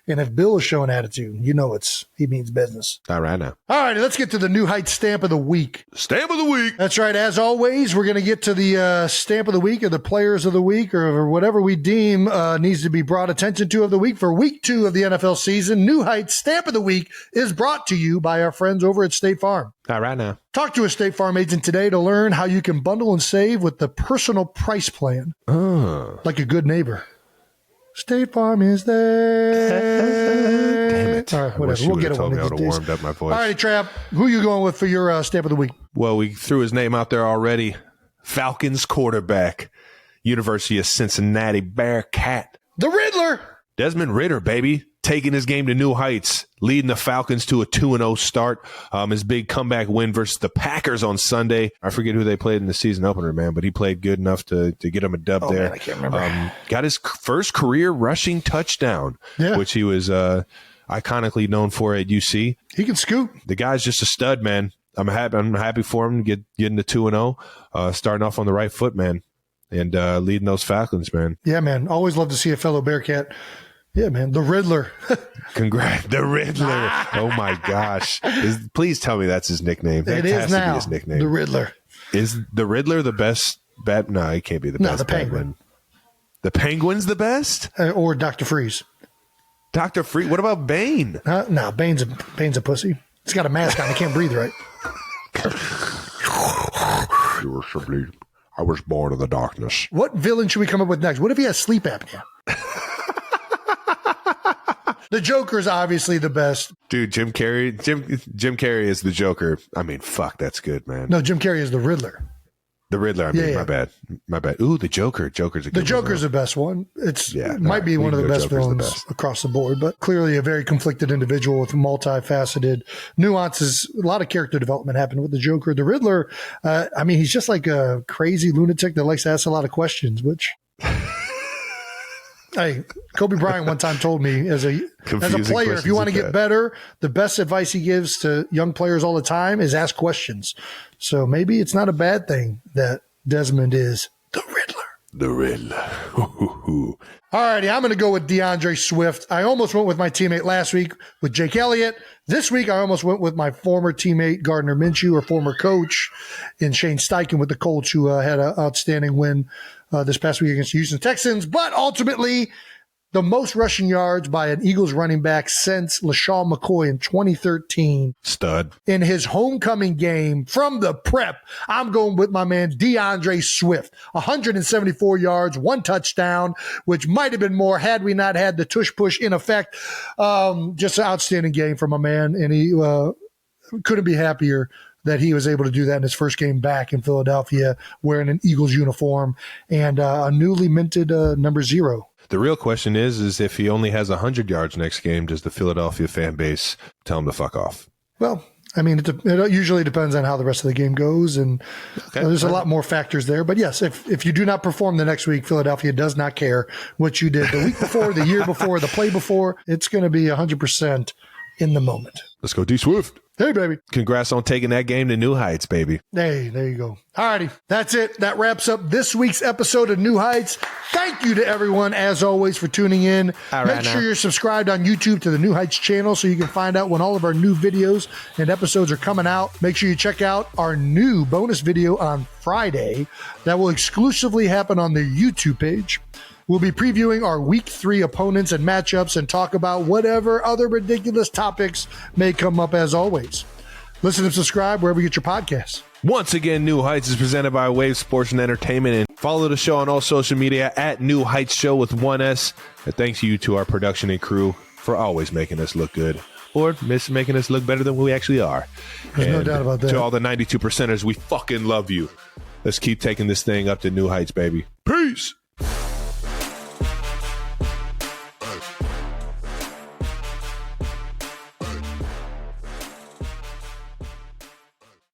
Speaker 3: And if Bill is showing attitude, you know he means business.
Speaker 4: All right now.
Speaker 3: All right, let's get to the New Heights Stamp of the Week.
Speaker 4: Stamp of the Week.
Speaker 3: That's right. As always, we're going to get to the Stamp of the Week or the Players of the Week or whatever we deem needs to be brought attention to of the week for Week 2 of the NFL season. New Heights Stamp of the Week is brought to you by our friends over at State Farm.
Speaker 4: All right now.
Speaker 3: Talk to a State Farm agent today to learn how you can bundle and save with the personal price plan. Like a good neighbor. State Farm is there.
Speaker 4: Damn it.
Speaker 3: All right, whatever. We'll get it one of these days.
Speaker 4: Warmed up my voice.
Speaker 3: All right, Trav, who are you going with for your Stamp of the Week?
Speaker 4: Well, we threw his name out there already. Falcons quarterback, University of Cincinnati Bearcat.
Speaker 3: The Riddler.
Speaker 4: Desmond Ridder, baby, taking his game to new heights, leading the Falcons to a 2-0 start. His big comeback win versus the Packers on Sunday. I forget who they played in the season opener, man, but he played good enough to get him a dub there.
Speaker 3: Man, I can't remember.
Speaker 4: Got his first career rushing touchdown, which he was iconically known for at UC.
Speaker 3: He can scoot.
Speaker 4: The guy's just a stud, man. I'm happy for him getting to 2-0, starting off on the right foot, man, and leading those Falcons, man.
Speaker 3: Yeah, man. Always love to see a fellow Bearcat. Yeah, man. The Riddler.
Speaker 4: Congrats. The Riddler. Oh, my gosh. Please tell me that's his nickname. That has to be his nickname.
Speaker 3: The Riddler.
Speaker 4: Is the Riddler the best bat? No, he can't be the best.
Speaker 3: No, the Penguin.
Speaker 4: The Penguin's the best?
Speaker 3: Or Dr. Freeze.
Speaker 4: Dr. Freeze? What about Bane?
Speaker 3: No, Bane's a pussy. He's got a mask on. He can't breathe right.
Speaker 4: I was born in the darkness.
Speaker 3: What villain should we come up with next? What if he has sleep apnea? The Joker's obviously the best.
Speaker 4: Dude, Jim Carrey is the Joker. I mean, fuck, that's good, man.
Speaker 3: No, Jim Carrey is the Riddler.
Speaker 4: The Riddler, my bad. Ooh, the Joker. Joker's a good
Speaker 3: The Joker's
Speaker 4: one,
Speaker 3: the best one. It might be one of the best villains across the board, but clearly a very conflicted individual with multifaceted nuances. A lot of character development happened with the Joker. The Riddler, he's just like a crazy lunatic that likes to ask a lot of questions, which... Hey, Kobe Bryant one time told me as a player, if you want to get better, the best advice he gives to young players all the time is ask questions. So maybe it's not a bad thing that Desmond is the Riddler.
Speaker 4: The Riddler.
Speaker 3: All righty, I'm going to go with DeAndre Swift. I almost went with my teammate last week with Jake Elliott. This week, I almost went with my former teammate Gardner Minshew, or former coach, in Shane Steichen with the Colts, who had an outstanding win this past week against the Houston Texans. But ultimately, the most rushing yards by an Eagles running back since LaShawn McCoy in 2013.
Speaker 4: Stud.
Speaker 3: In his homecoming game from the prep, I'm going with my man DeAndre Swift. 174 yards, 1 touchdown, which might have been more had we not had the tush push in effect. Just an outstanding game from my man, and he couldn't be happier that he was able to do that in his first game back in Philadelphia wearing an Eagles uniform and a newly minted number 0.
Speaker 4: The real question is if he only has 100 yards next game, does the Philadelphia fan base tell him to fuck off?
Speaker 3: Well, I mean, it usually depends on how the rest of the game goes, and there's a lot more factors there. But yes, if you do not perform the next week, Philadelphia does not care what you did the week before, the year before, the play before. It's going to be 100% in the moment.
Speaker 4: Let's go D Swift.
Speaker 3: Hey, baby.
Speaker 4: Congrats on taking that game to new heights, baby.
Speaker 3: Hey, there you go. All righty. That's it. That wraps up this week's episode of New Heights. Thank you to everyone, as always, for tuning in. Make sure you're subscribed on YouTube to the New Heights channel so you can find out when all of our new videos and episodes are coming out. Make sure you check out our new bonus video on Friday that will exclusively happen on the YouTube page. We'll be previewing our Week 3 opponents and matchups and talk about whatever other ridiculous topics may come up as always. Listen and subscribe wherever you get your podcasts.
Speaker 4: Once again, New Heights is presented by Wave Sports and Entertainment. And follow the show on all social media at New Heights Show with 1S. And thanks you to our production and crew for always making us look good. Or making us look better than we actually are.
Speaker 3: There's no doubt about that.
Speaker 4: To all the 92%ers, we fucking love you. Let's keep taking this thing up to new heights, baby. Peace.